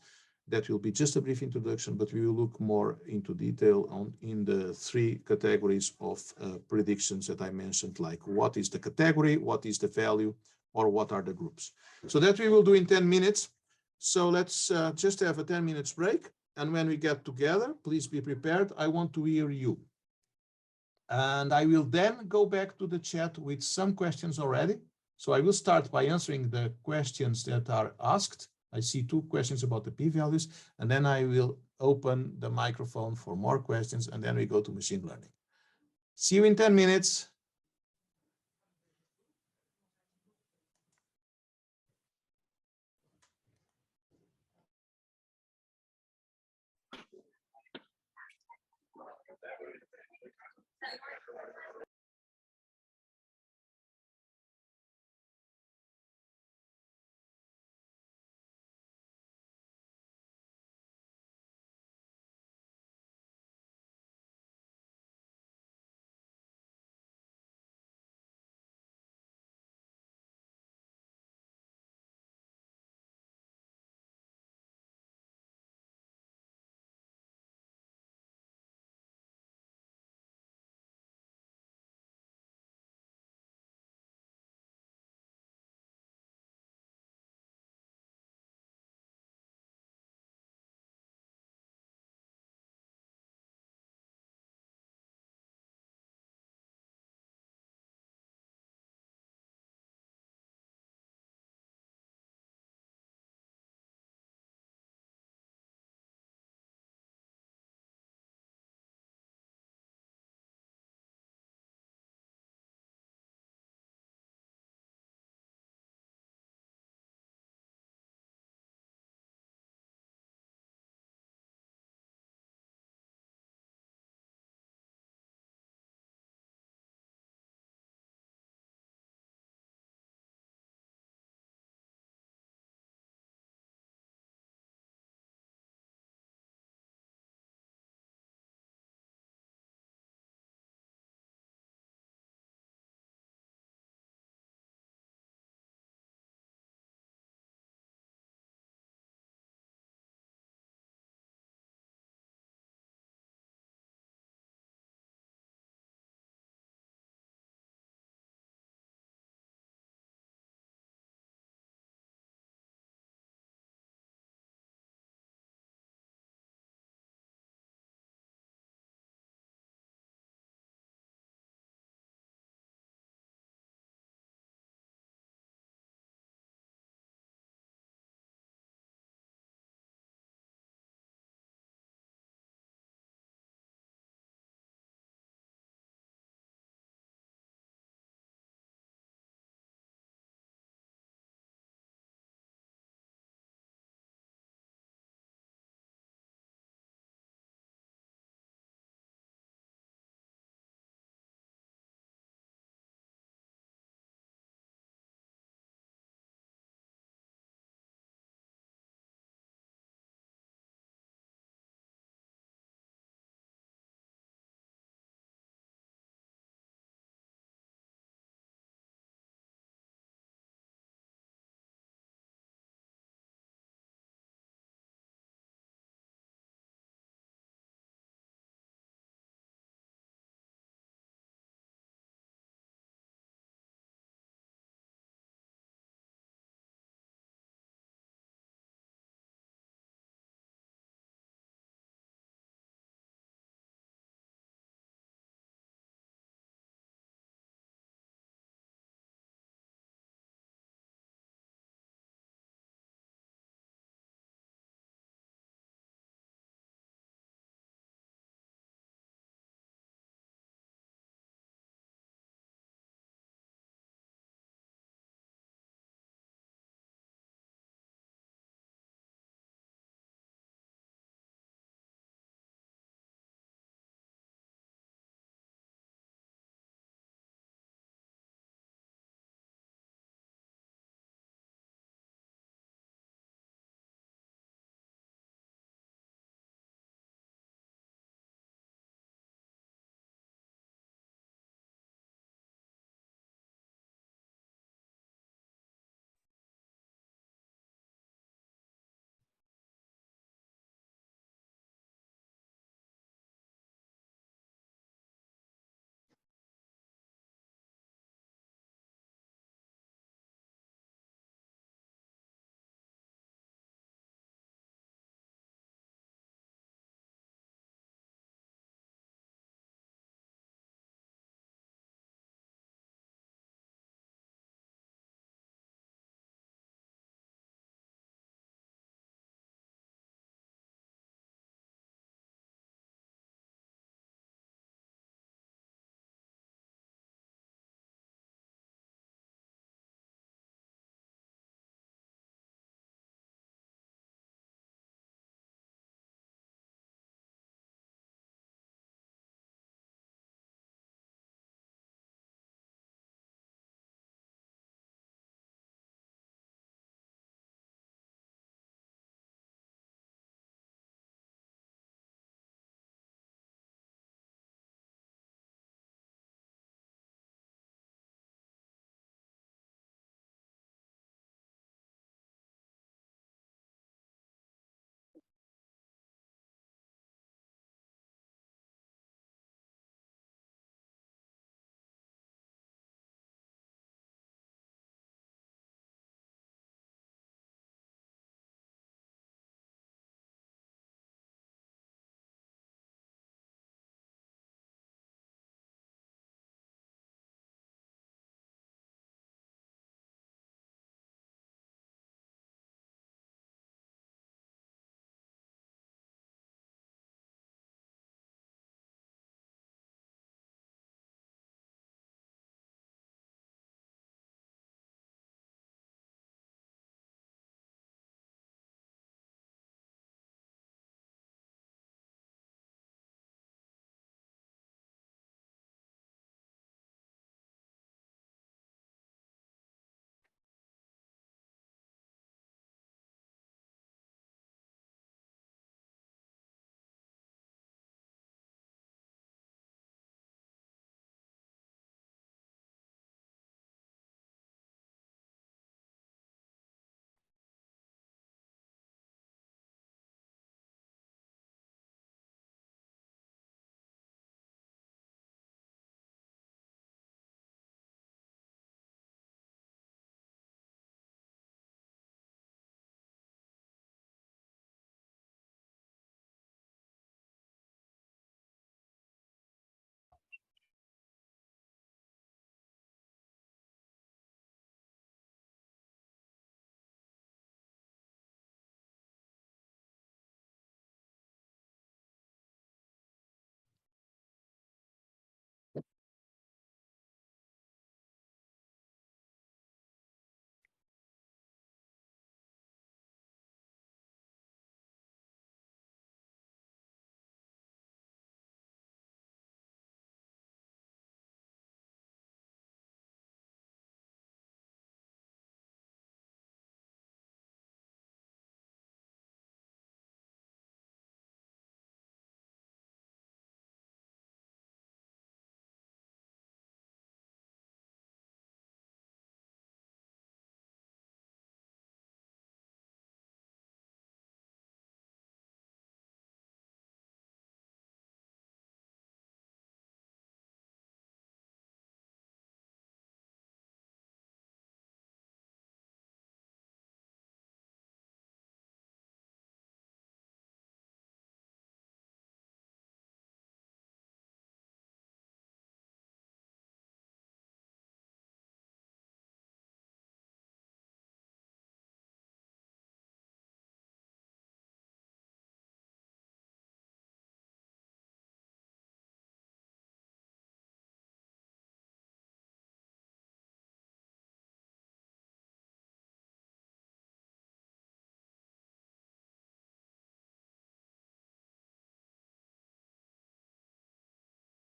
That will be just a brief introduction, but we will look more into detail in the three categories of predictions that I mentioned, like what is the category, what is the value, or what are the groups. So that we will do in 10 minutes. So let's just have a 10 minutes break. And when we get together, please be prepared. I want to hear you. And I will then go back to the chat with some questions already. So I will start by answering the questions that are asked. I see 2 questions about the p-values, and then I will open the microphone for more questions, and then we go to machine learning. See you in 10 minutes.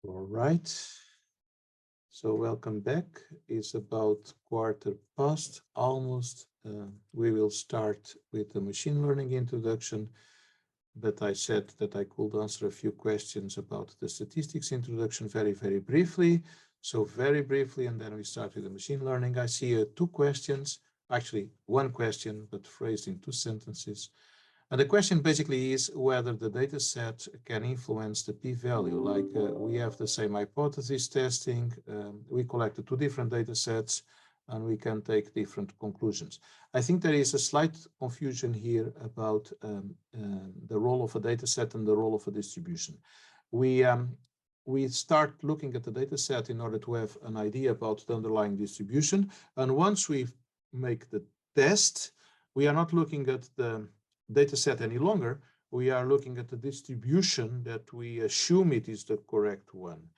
All right. So welcome back. It's about 1:15, almost. We will start with the machine learning introduction, but I said that I could answer a few questions about the statistics introduction very, very briefly. So very briefly, and then we start with the machine learning. I see two questions, actually one question, but phrased in two sentences. And the question basically is whether the data set can influence the p-value. Like we have the same hypothesis testing, we collected two different data sets, and we can take different conclusions. I think there is a slight confusion here about the role of a data set and the role of a distribution. We start looking at the data set in order to have an idea about the underlying distribution. And once we make the test, we are not looking at the data set any longer. We are looking at the distribution that we assume it is the correct one.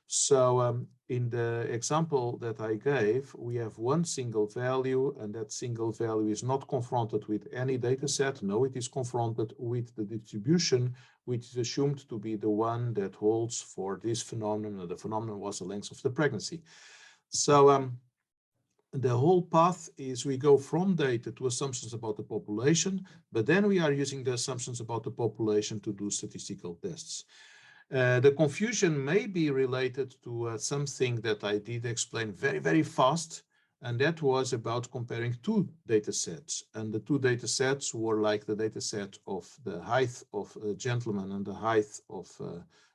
So in the example that I gave, we have one single value, and that single value is not confronted with any data set. No, it is confronted with the distribution, which is assumed to be the one that holds for this phenomenon. The phenomenon was the length of the pregnancy. So the whole path is we go from data to assumptions about the population, but then we are using the assumptions about the population to do statistical tests. The confusion may be related to something that I did explain very, very fast, and that was about comparing two data sets. And the two data sets were like the data set of the height of gentlemen and the height of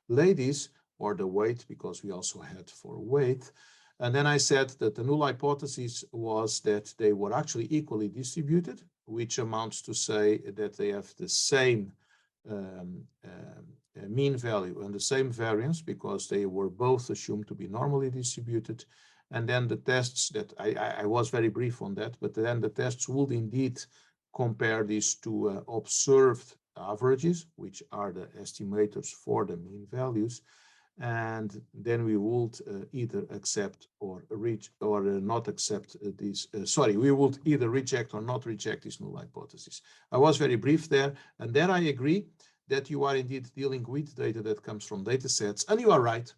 ladies, or the weight, because we also had for weight. And then I said that the null hypothesis was that they were actually equally distributed, which amounts to say that they have the same mean value and the same variance, because they were both assumed to be normally distributed. And then the tests that I was very brief on that, but then the tests would indeed compare these to observed averages, which are the estimators for the mean values. And then we would either accept or not accept these. We would either reject or not reject this null hypothesis. I was very brief there, and there I agree that you are indeed dealing with data that comes from data sets, and you are right.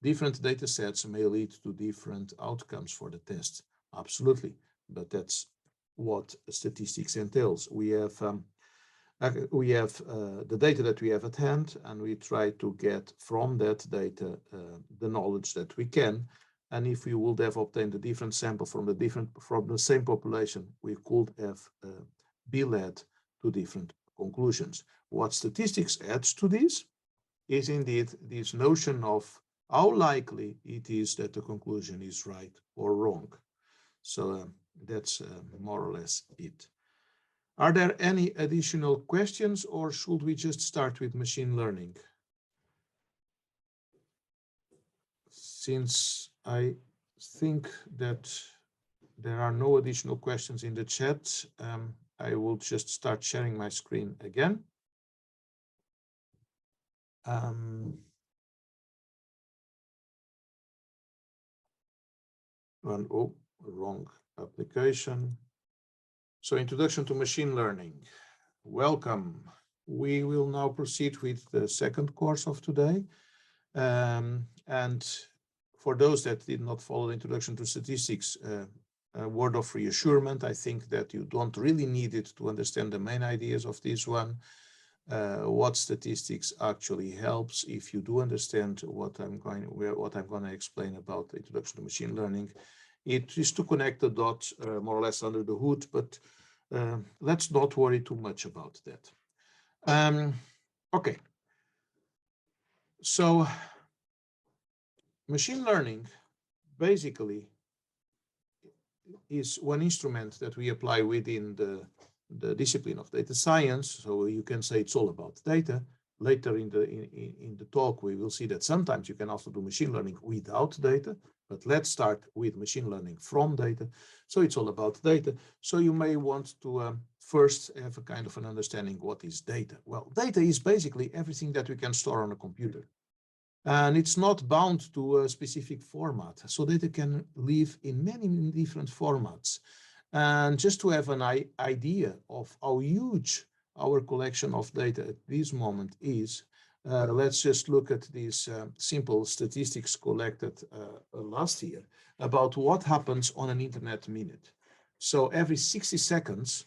Different data sets may lead to different outcomes for the test. Absolutely, but that's what statistics entails. We have the data that we have at hand, and we try to get from that data the knowledge that we can. And if we would have obtained a different sample from the same population, we could have be led to different conclusions. What statistics adds to this is indeed this notion of how likely it is that the conclusion is right or wrong. So that's more or less it. Are there any additional questions, or should we just start with machine learning? Since I think that there are no additional questions in the chat, I will just start sharing my screen again. Wrong application. So introduction to machine learning. Welcome. We will now proceed with the second course of today. And for those that did not follow the introduction to statistics, a word of reassurance, I think that you don't really need it to understand the main ideas of this one. What statistics actually helps, if you do understand what I'm going to explain about the introduction to machine learning, it is to connect the dots more or less under the hood, but let's not worry too much about that. Okay. So machine learning basically is one instrument that we apply within the discipline of data science. So you can say it's all about data. Later in the talk, we will see that sometimes you can also do machine learning without data, but let's start with machine learning from data. So it's all about data. So you may want to first have a kind of an understanding what is data. Well, data is basically everything that we can store on a computer. And it's not bound to a specific format. So data can live in many different formats. And just to have an idea of how huge our collection of data at this moment is, Let's just look at these simple statistics collected last year about what happens on an internet minute. So every 60 seconds,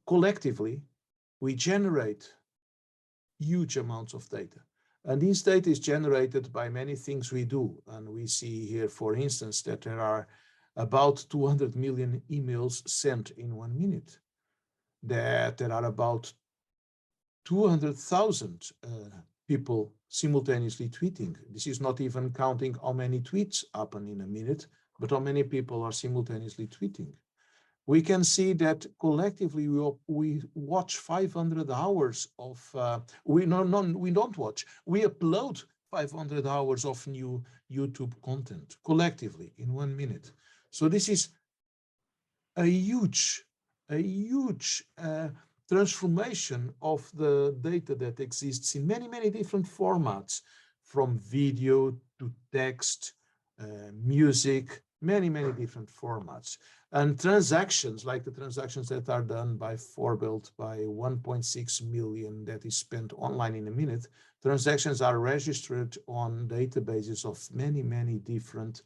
collectively, we generate huge amounts of data. And this data is generated by many things we do. And we see here, for instance, that there are about 200 million emails sent in 1 minute, that there are about 200,000 people simultaneously tweeting. This is not even counting how many tweets happen in a minute, but how many people are simultaneously tweeting. We can see that collectively we watch 500 hours of, we don't watch, we upload 500 hours of new YouTube content collectively in 1 minute. So this is a huge transformation of the data that exists in many different formats, from video to text, music, many different formats. And transactions, like the transactions that are done by Forbuilt by 1.6 million that is spent online in a minute, transactions are registered on databases of many different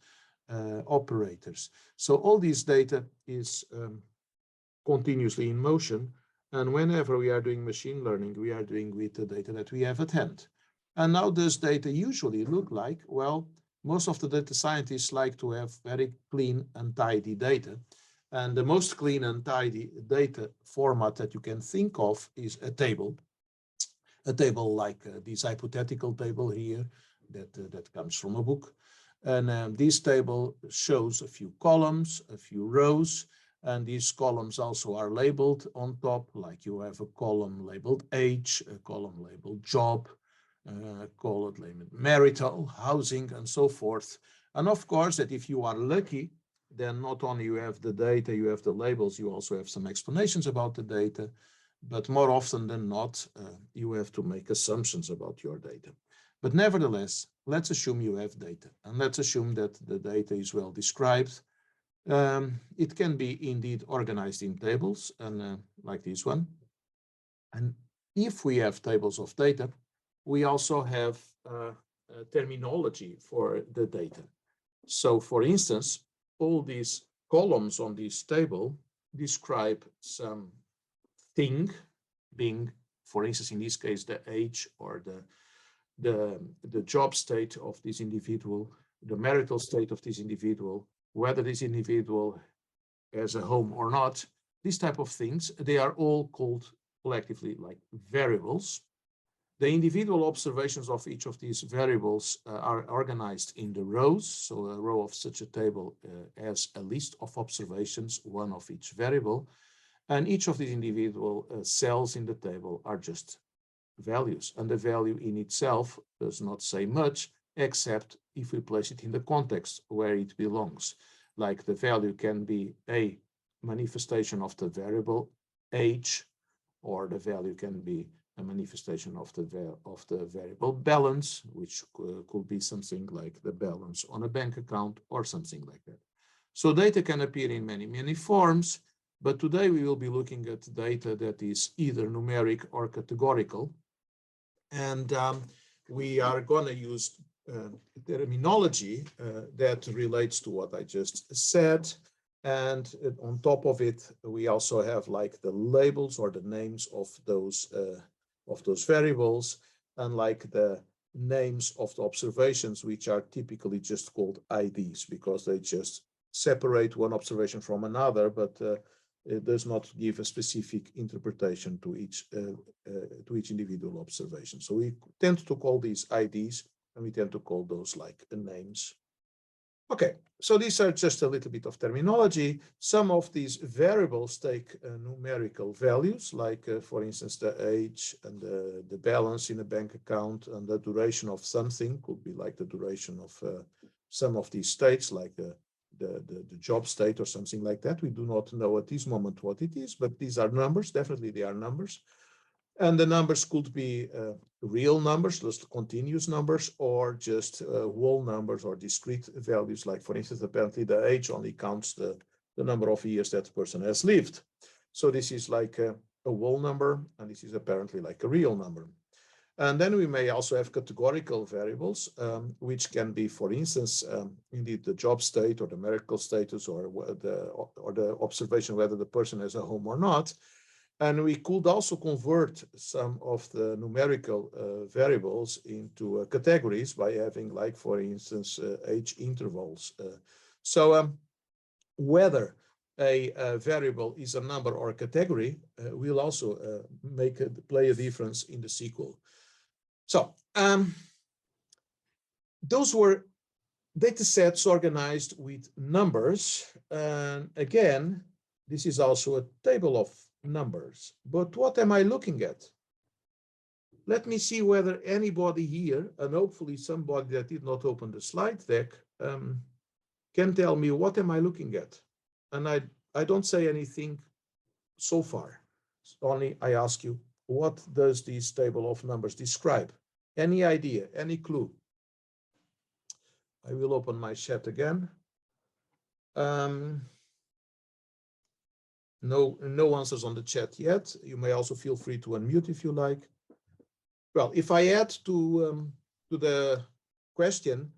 operators. So all this data is continuously in motion. And whenever we are doing machine learning, we are doing with the data that we have at hand. And now does data usually look like? Well, most of the data scientists like to have very clean and tidy data. And the most clean and tidy data format that you can think of is a table like this hypothetical table here that comes from a book. And this table shows a few columns, a few rows, and these columns also are labeled on top, like you have a column labeled age, a column labeled job, a column labeled marital, housing, and so forth. And of course, that if you are lucky, then not only you have the data, you have the labels, you also have some explanations about the data, but more often than not, you have to make assumptions about your data. But nevertheless, let's assume you have data, and let's assume that the data is well described. It can be indeed organized in tables, and like this one. And if we have tables of data, we also have a terminology for the data. So for instance, all these columns on this table describe some thing, being, for instance, in this case, the age or the job state of this individual, the marital state of this individual, whether this individual has a home or not. These type of things, they are all called collectively like variables. The individual observations of each of these variables are organized in the rows. So a row of such a table has a list of observations, one of each variable. And each of these individual cells in the table are just values. And the value in itself does not say much, except if we place it in the context where it belongs. Like the value can be a manifestation of the variable age, or the value can be a manifestation of the variable balance, which could be something like the balance on a bank account or something like that. So data can appear in many forms, but today we will be looking at data that is either numeric or categorical. And we are going to use terminology that relates to what I just said. And on top of it, we also have like the labels or the names of those variables, and like the names of the observations, which are typically just called IDs, because they just separate one observation from another, but it does not give a specific interpretation to each individual observation. So we tend to call these IDs, and we tend to call those like names. Okay, so these are just a little bit of terminology. Some of these variables take numerical values, like for instance, the age and the balance in a bank account, and the duration of something could be like the duration of some of these states, like the job state or something like that. We do not know at this moment what it is, but these are numbers. Definitely they are numbers. And the numbers could be real numbers, just continuous numbers, or just whole numbers or discrete values. Like, for instance, apparently the age only counts the number of years that person has lived. So this is like a whole number, and this is apparently like a real number. And then we may also have categorical variables, which can be, for instance, indeed the job state or the marital status or the observation whether the person has a home or not. And we could also convert some of the numerical variables into categories by having, like, for instance, age intervals. So whether a variable is a number or a category will also play a difference in the sequel. So those were data sets organized with numbers. And again, this is also a table of numbers. But what am I looking at? Let me see whether anybody here, and hopefully somebody that did not open the slide deck, can tell me what am I looking at. And I don't say anything so far. Only I ask you, what does this table of numbers describe? Any idea, any clue? I will open my chat again. No answers on the chat yet. You may also feel free to unmute if you like. Well, if I add to the question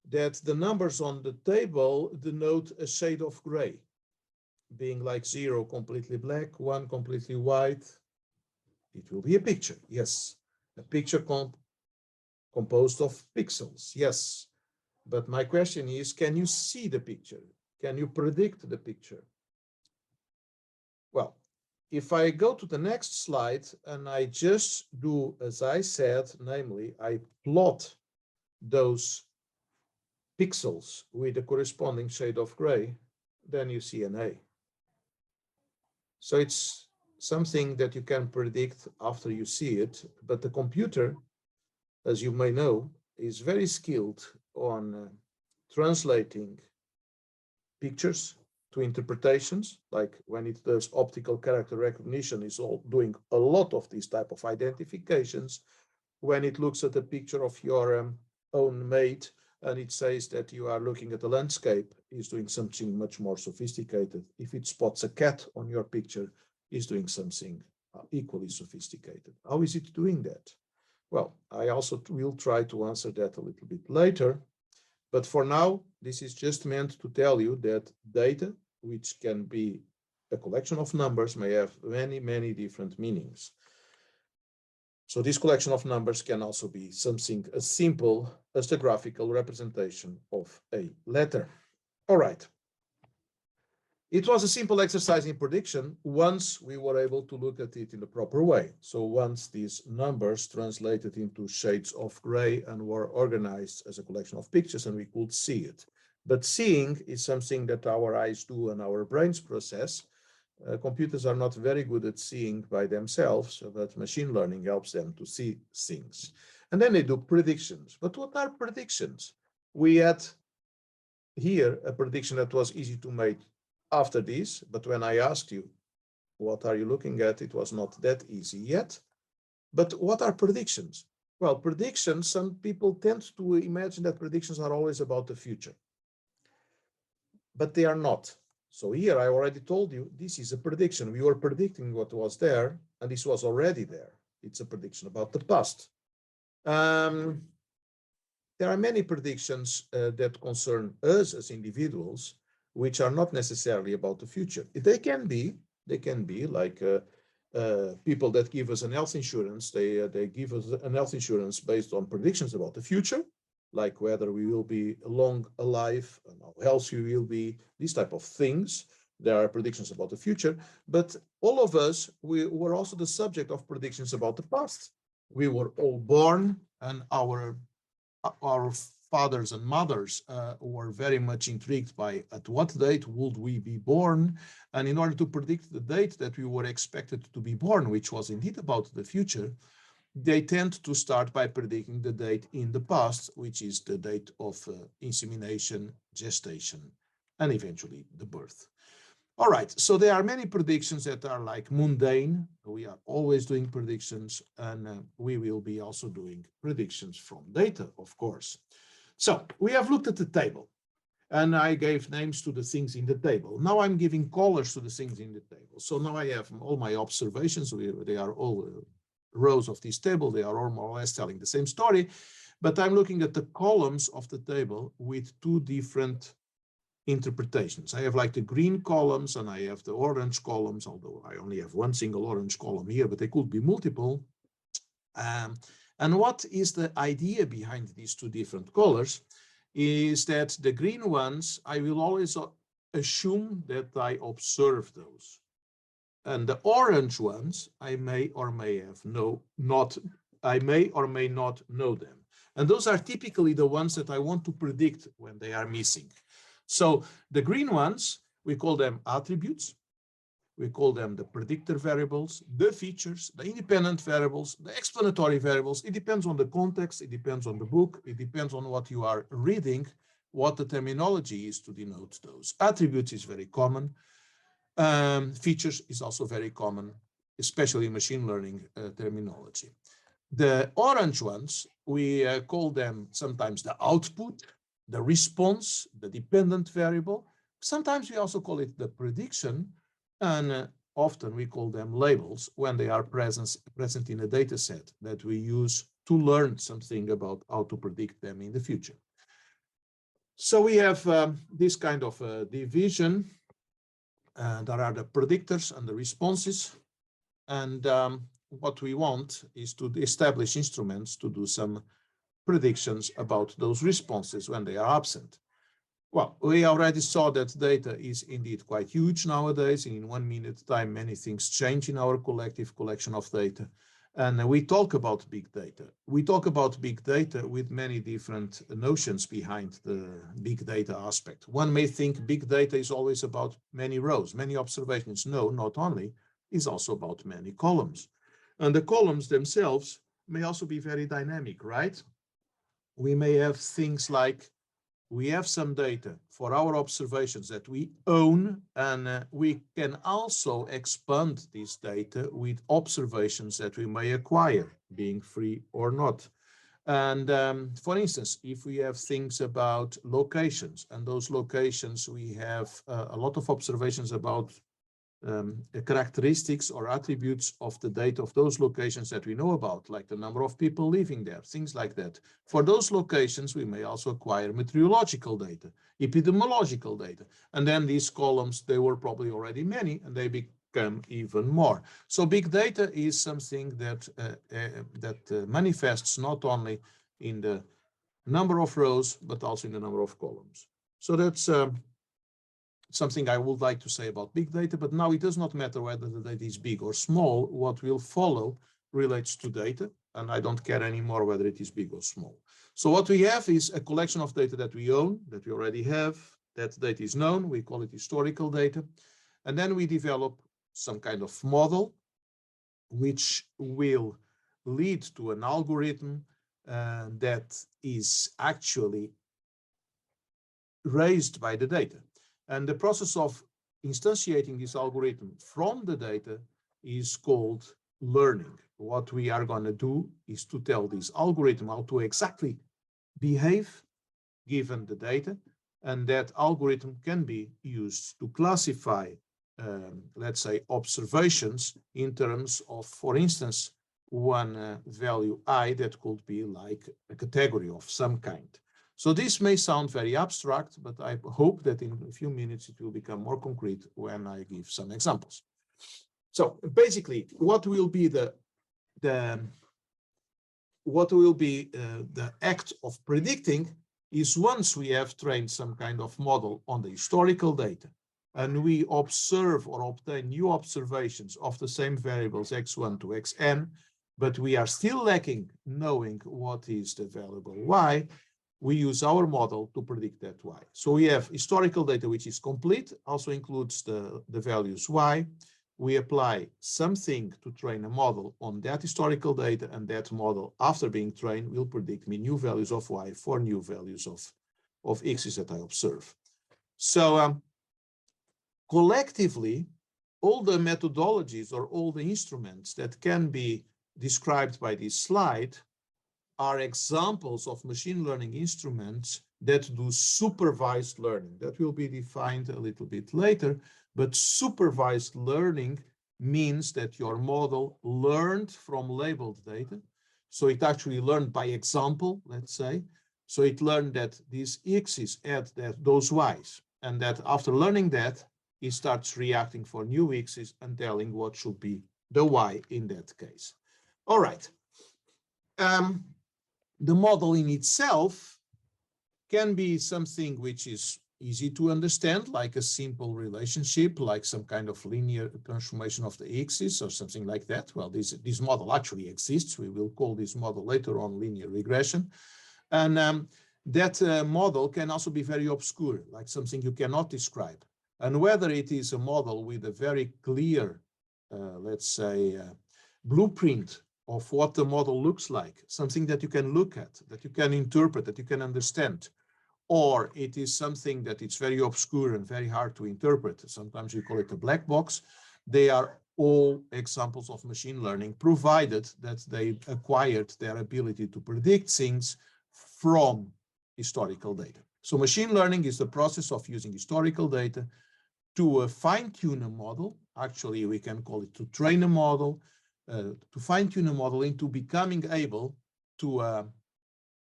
that the numbers on the table denote a shade of gray, being like 0 completely black, 1 completely white, it will be a picture. Yes, a picture composed of pixels. Yes, but my question is, can you see the picture? Can you predict the picture? Well, if I go to the next slide and I just do as I said, namely, I plot those pixels with the corresponding shade of gray, then you see an A. So it's something that you can predict after you see it, but the computer, as you may know, is very skilled on translating pictures to interpretations, like when it does optical character recognition, is all doing a lot of these type of identifications. When it looks at a picture of your own mate and it says that you are looking at a landscape, is doing something much more sophisticated. If it spots a cat on your picture, is doing something equally sophisticated. How is it doing that? Well, I also will try to answer that a little bit later. But for now, this is just meant to tell you that data, which can be a collection of numbers, may have many, many different meanings. So this collection of numbers can also be something as simple as the graphical representation of a letter. All right. It was a simple exercise in prediction once we were able to look at it in the proper way. So once these numbers translated into shades of gray and were organized as a collection of pictures and we could see it. But seeing is something that our eyes do and our brains process. Computers are not very good at seeing by themselves, but machine learning helps them to see things. And then they do predictions. But what are predictions? We had here a prediction that was easy to make after this, but when I asked you, what are you looking at? It was not that easy yet. But what are predictions? Well, predictions, some people tend to imagine that predictions are always about the future, but they are not. So here I already told you, this is a prediction. We were predicting what was there, and this was already there. It's a prediction about the past. There are many predictions that concern us as individuals, which are not necessarily about the future. They can be like people that give us an health insurance. They give us an health insurance based on predictions about the future, like whether we will be long alive, and how healthy we will be, these type of things. There are predictions about the future, but all of us, we were also the subject of predictions about the past. We were all born, and our fathers and mothers were very much intrigued by at what date would we be born. And in order to predict the date that we were expected to be born, which was indeed about the future, they tend to start by predicting the date in the past, which is the date of insemination, gestation, and eventually the birth. All right, so there are many predictions that are like mundane. We are always doing predictions, and we will be also doing predictions from data, of course. So we have looked at the table, and I gave names to the things in the table. Now I'm giving colors to the things in the table. So now I have all my observations. They are all rows of this table. They are all more or less telling the same story, but I'm looking at the columns of the table with two different interpretations. I have like the green columns and I have the orange columns, although I only have one single orange column here, but they could be multiple. And what is the idea behind these two different colors is that the green ones, I will always assume that I observe those. And the orange ones, I may or may not know them. And those are typically the ones that I want to predict when they are missing. So the green ones, we call them attributes. We call them the predictor variables, the features, the independent variables, the explanatory variables. It depends on the context. It depends on the book. It depends on what you are reading, what the terminology is to denote those. Attributes is very common. Features is also very common, especially in machine learning terminology. The orange ones, we call them sometimes the output, the response, the dependent variable. Sometimes we also call it the prediction, and often we call them labels when they are present in a data set that we use to learn something about how to predict them in the future. So we have this kind of division. There are the predictors and the responses. And what we want is to establish instruments to do some predictions about those responses when they are absent. Well, we already saw that data is indeed quite huge nowadays. In 1 minute time, many things change in our collective collection of data. And we talk about big data. We talk about big data with many different notions behind the big data aspect. One may think big data is always about many rows, many observations. No, not only. It's also about many columns. And the columns themselves may also be very dynamic, right? We may have things like we have some data for our observations that we own, and we can also expand this data with observations that we may acquire, being free or not. And for instance, if we have things about locations, and those locations, we have a lot of observations about characteristics or attributes of the data of those locations that we know about, like the number of people living there, things like that. For those locations, we may also acquire meteorological data, epidemiological data. And then these columns, they were probably already many, and they become even more. So big data is something that, manifests not only in the number of rows, but also in the number of columns. So that's something I would like to say about big data, but now it does not matter whether the data is big or small. What will follow relates to data, and I don't care anymore whether it is big or small. So what we have is a collection of data that we own, that we already have. That data is known. We call it historical data. And then we develop some kind of model which will lead to an algorithm that is actually raised by the data. And the process of instantiating this algorithm from the data is called learning. What we are going to do is to tell this algorithm how to exactly behave given the data, and that algorithm can be used to classify, let's say, observations in terms of, for instance, one value I that could be like a category of some kind. So this may sound very abstract, but I hope that in a few minutes it will become more concrete when I give some examples. So basically, what will be the act of predicting is once we have trained some kind of model on the historical data, and we observe or obtain new observations of the same variables x1 to xn, but we are still lacking knowing what is the variable y, we use our model to predict that y. So we have historical data, which is complete, also includes the values y. We apply something to train a model on that historical data, and that model, after being trained, will predict me new values of y for new values of x's that I observe. So collectively, all the methodologies or all the instruments that can be described by this slide are examples of machine learning instruments that do supervised learning. That will be defined a little bit later, but supervised learning means that your model learned from labeled data. So it actually learned by example, let's say. So it learned that these x's add those y's, and that after learning that, it starts reacting for new x's and telling what should be the y in that case. All right. The model in itself can be something which is easy to understand, like a simple relationship, like some kind of linear transformation of the x's or something like that. Well, this model actually exists. We will call this model later on linear regression. And that model can also be very obscure, like something you cannot describe. And whether it is a model with a very clear, let's say, blueprint of what the model looks like, something that you can look at, that you can interpret, that you can understand, or it is something that it's very obscure and very hard to interpret. Sometimes we call it a black box. They are all examples of machine learning, provided that they acquired their ability to predict things from historical data. So machine learning is the process of using historical data to fine-tune a model. Actually, we can call it to train a model, to fine-tune a model into becoming able to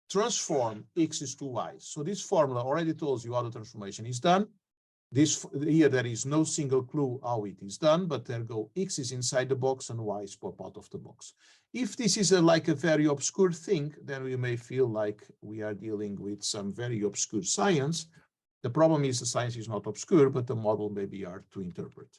transform x's to y's. So this formula already tells you how the transformation is done. Here there is no single clue how it is done, but there go x's inside the box and y's pop out of the box. If this is like a very obscure thing, then we may feel like we are dealing with some very obscure science. The problem is the science is not obscure, but the model may be hard to interpret.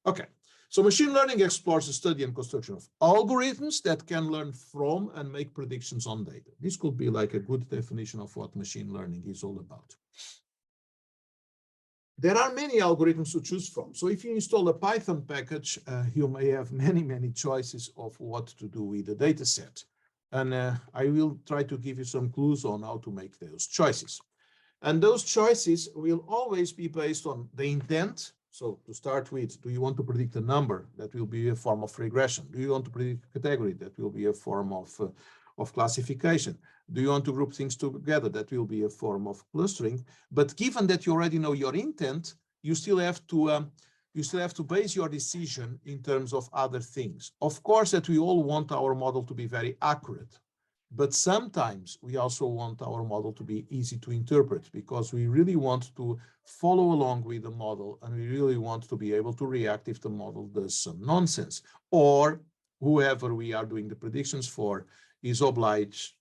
Okay, so machine learning explores the study and construction of algorithms that can learn from and make predictions on data. This could be like a good definition of what machine learning is all about. There are many algorithms to choose from. So if you install a Python package, you may have many choices of what to do with the data set. And I will try to give you some clues on how to make those choices. And those choices will always be based on the intent. So to start with, do you want to predict a number? That will be a form of regression. Do you want to predict a category? That will be a form of classification. Do you want to group things together? That will be a form of clustering. But given that you already know your intent, you still have to base your decision in terms of other things. Of course, that we all want our model to be very accurate. But sometimes we also want our model to be easy to interpret, because we really want to follow along with the model, and we really want to be able to react if the model does some nonsense, or whoever we are doing the predictions for is obliged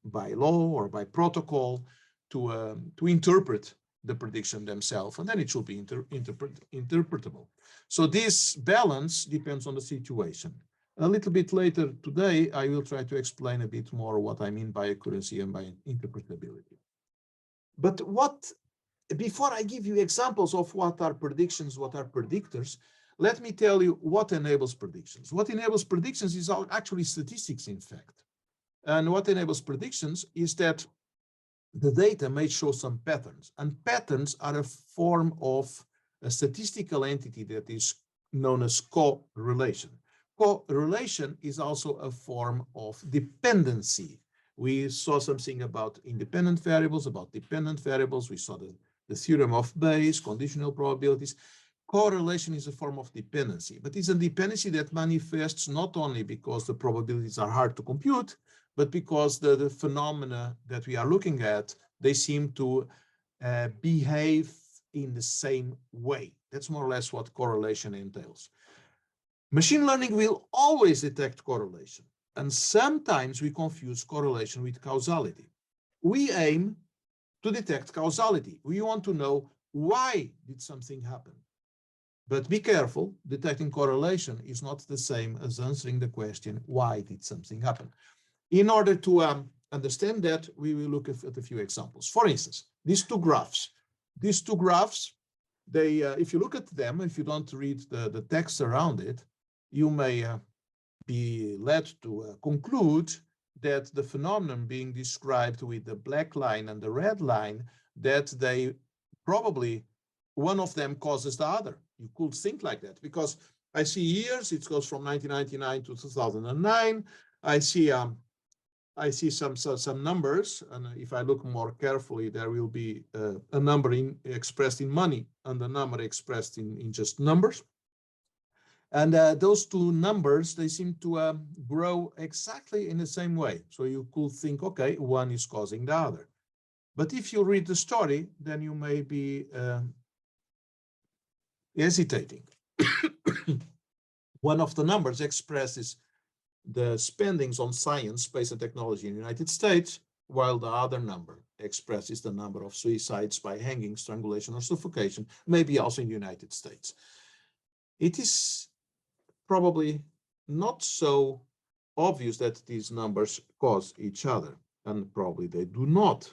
by law or by protocol to interpret the prediction themselves, and then it should be interpretable. So this balance depends on the situation. A little bit later today, I will try to explain a bit more what I mean by accuracy and by interpretability. But before I give you examples of what are predictions, what are predictors, let me tell you what enables predictions. What enables predictions is actually statistics, in fact. And what enables predictions is that the data may show some patterns, and patterns are a form of a statistical entity that is known as correlation. Correlation is also a form of dependency. We saw something about independent variables, about dependent variables. We saw the theorem of Bayes, conditional probabilities. Correlation is a form of dependency, but it's a dependency that manifests not only because the probabilities are hard to compute, but because the phenomena that we are looking at, they seem to behave in the same way. That's more or less what correlation entails. Machine learning will always detect correlation, and sometimes we confuse correlation with causality. We aim to detect causality. We want to know why did something happen. But be careful, detecting correlation is not the same as answering the question, why did something happen? In order to understand that, we will look at a few examples. For instance, these two graphs, they, if you look at them, if you don't read the text around it, you may be led to conclude that the phenomenon being described with the black line and the red line, that they probably, one of them causes the other. You could think like that, because I see years, it goes from 1999 to 2009. I see some numbers, and if I look more carefully, there will be a number expressed in money and a number expressed in just numbers. And those two numbers, they seem to grow exactly in the same way. So you could think, okay, one is causing the other. But if you read the story, then you may be hesitating. One of the numbers expresses the spendings on science, space, and technology in the United States, while the other number expresses the number of suicides by hanging, strangulation, or suffocation, maybe also in the United States. It is probably not so obvious that these numbers cause each other, and probably they do not.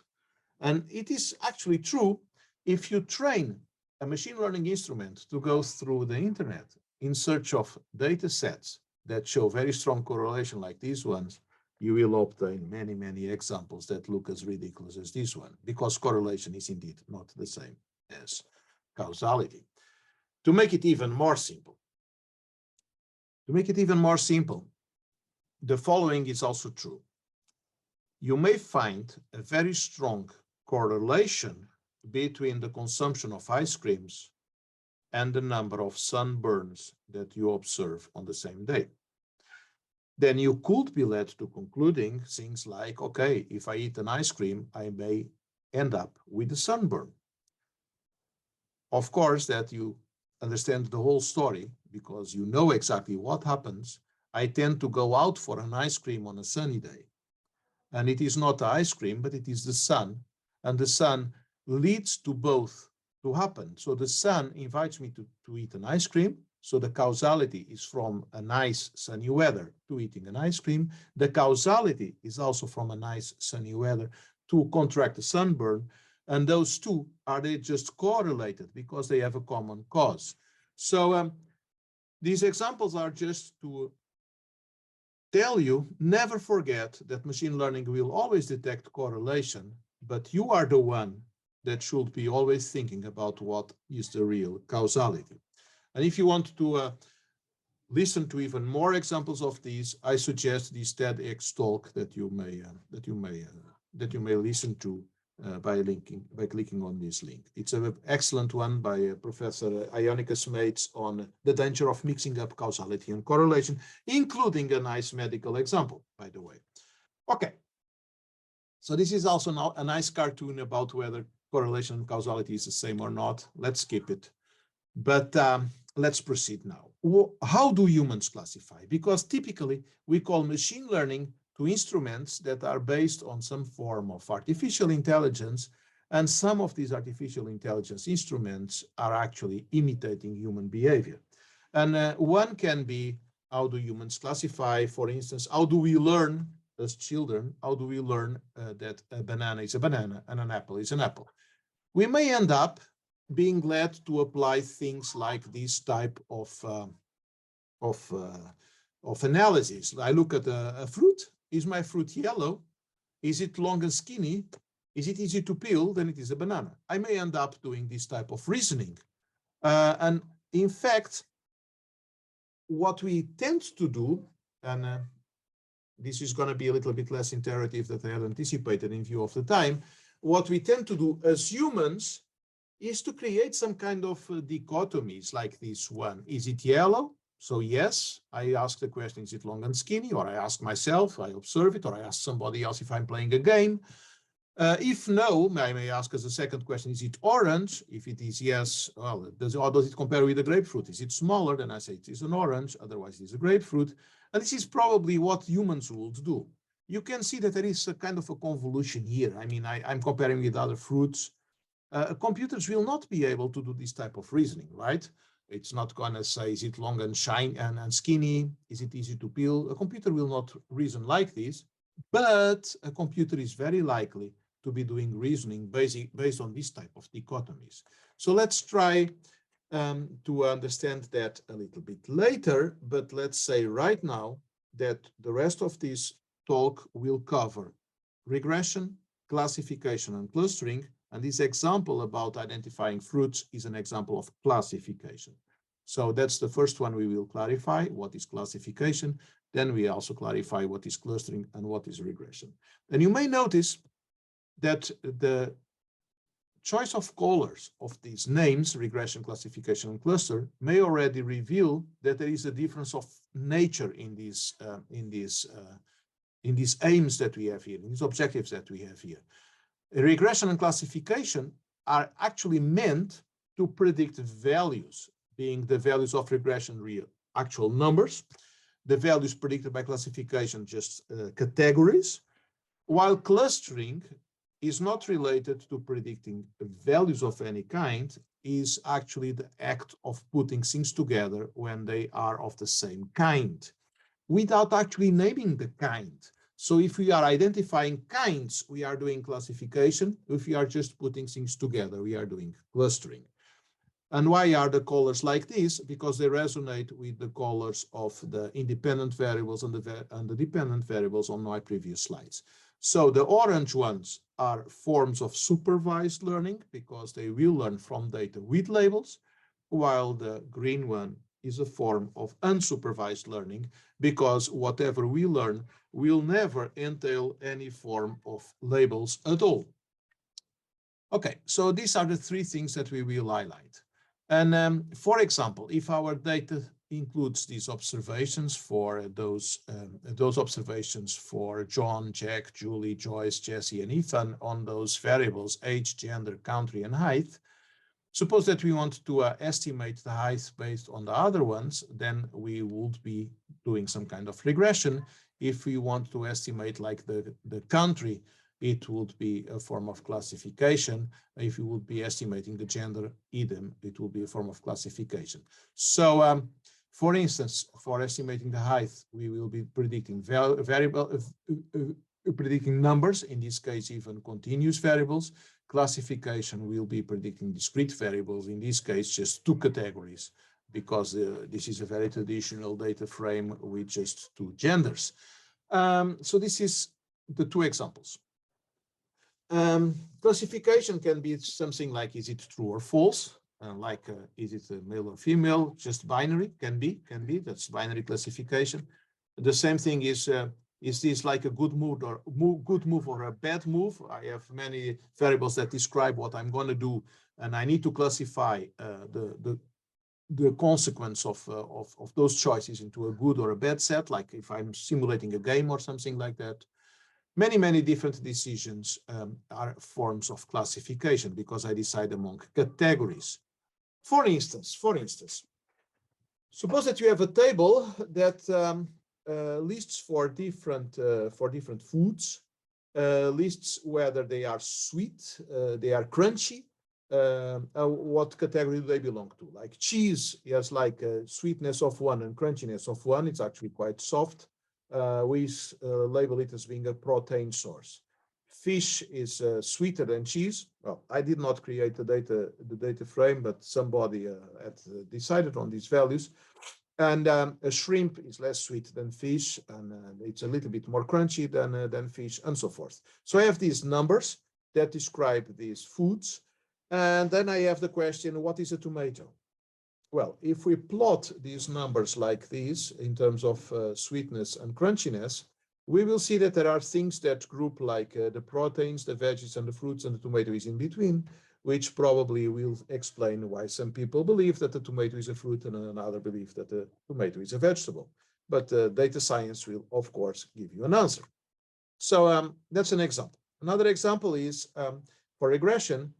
And it is actually true if you train a machine learning instrument to go through the internet in search of data sets that show very strong correlation like these ones, you will obtain many, many examples that look as ridiculous as this one, because correlation is indeed not the same as causality. To make it even more simple, the following is also true. You may find a very strong correlation between the consumption of ice creams and the number of sunburns that you observe on the same day. Then you could be led to concluding things like, okay, if I eat an ice cream, I may end up with a sunburn. Of course, that you understand the whole story because you know exactly what happens. I tend to go out for an ice cream on a sunny day. And it is not ice cream, but it is the sun. And the sun leads to both to happen. So the sun invites me to eat an ice cream. So the causality is from a nice sunny weather to eating an ice cream. The causality is also from a nice sunny weather to contract a sunburn. And those two are they just correlated because they have a common cause. So these examples are just to tell you, never forget that machine learning will always detect correlation, but you are the one that should be always thinking about what is the real causality. And if you want to listen to even more examples of these, I suggest this TEDx talk that you may listen to by clicking on this link. It's an excellent one by Professor Ionicus Mates on the danger of mixing up causality and correlation, including a nice medical example, by the way. Okay, so this is also now a nice cartoon about whether correlation and causality is the same or not. Let's skip it. But let's proceed now. How do humans classify? Because typically we call machine learning to instruments that are based on some form of artificial intelligence, and some of these artificial intelligence instruments are actually imitating human behavior. And one can be, how do humans classify? For instance, how do we learn as children? How do we learn that a banana is a banana and an apple is an apple? We may end up being led to apply things like this type of analysis. I look at a fruit. Is my fruit yellow? Is it long and skinny? Is it easy to peel? Then it is a banana. I may end up doing this type of reasoning. And in fact, what we tend to do, and this is going to be a little bit less interactive than I had anticipated in view of the time, what we tend to do as humans is to create some kind of dichotomies like this one. Is it yellow? So yes, I ask the question, is it long and skinny? Or I ask myself, I observe it, or I ask somebody else if I'm playing a game. If no, I may ask as a second question, is it orange? If it is yes, well, does it compare with a grapefruit? Is it smaller? Then I say it is an orange, otherwise it is a grapefruit. And this is probably what humans would do. You can see that there is a kind of a convolution here. I mean, I'm comparing with other fruits. Computers will not be able to do this type of reasoning, right? It's not going to say, is it long and shiny and skinny? Is it easy to peel? A computer will not reason like this, but a computer is very likely to be doing reasoning based on this type of dichotomies. So let's try to understand that a little bit later, but let's say right now that the rest of this talk will cover regression, classification, and clustering. And this example about identifying fruits is an example of classification. So that's the first one we will clarify, what is classification. Then we also clarify what is clustering and what is regression. And you may notice that the choice of colors of these names, regression, classification, and cluster, may already reveal that there is a difference of nature in these aims that we have here, in these objectives that we have here. Regression and classification are actually meant to predict values, being the values of regression real actual numbers, the values predicted by classification just categories, while clustering is not related to predicting values of any kind, is actually the act of putting things together when they are of the same kind, without actually naming the kind. So if we are identifying kinds, we are doing classification. If we are just putting things together, we are doing clustering. And why are the colors like this? Because they resonate with the colors of the independent variables and the dependent variables on my previous slides. So the orange ones are forms of supervised learning because they will learn from data with labels, while the green one is a form of unsupervised learning because whatever we learn will never entail any form of labels at all. Okay, so these are the three things that we will highlight. And for example, if our data includes these observations for those observations for John, Jack, Julie, Joyce, Jesse, and Ethan on those variables, age, gender, country, and height, suppose that we want to estimate the height based on the other ones, then we would be doing some kind of regression. If we want to estimate like the country, it would be a form of classification. If you would be estimating the gender, idem, it will be a form of classification. So for instance, for estimating the height, we will be predicting predicting numbers, in this case, even continuous variables. Classification will be predicting discrete variables, in this case, just two categories, because this is a very traditional data frame with just two genders. So this is the two examples. Classification can be something like, is it true or false? Is it a male or female? Just binary, can be, that's binary classification. The same thing is this like a good move or a bad move? I have many variables that describe what I'm going to do, and I need to classify the consequence of those choices into a good or a bad set, like if I'm simulating a game or something like that. Many different decisions are forms of classification because I decide among categories. For instance, suppose that you have a table that lists for different foods, lists whether they are sweet, they are crunchy, what category do they belong to. Like cheese has like a sweetness of 1 and crunchiness of 1. It's actually quite soft. We label it as being a protein source. Fish is sweeter than cheese. Well, I did not create the data frame, but somebody had decided on these values. And a shrimp is less sweet than fish, and it's a little bit more crunchy than fish, and so forth. So I have these numbers that describe these foods. And then I have the question, what is a tomato? Well, if we plot these numbers like these in terms of sweetness and crunchiness, we will see that there are things that group like the proteins, the veggies, and the fruits, and the tomato is in between, which probably will explain why some people believe that the tomato is a fruit and another believe that the tomato is a vegetable. But data science will, of course, give you an answer. So that's an example. Another example is for regression,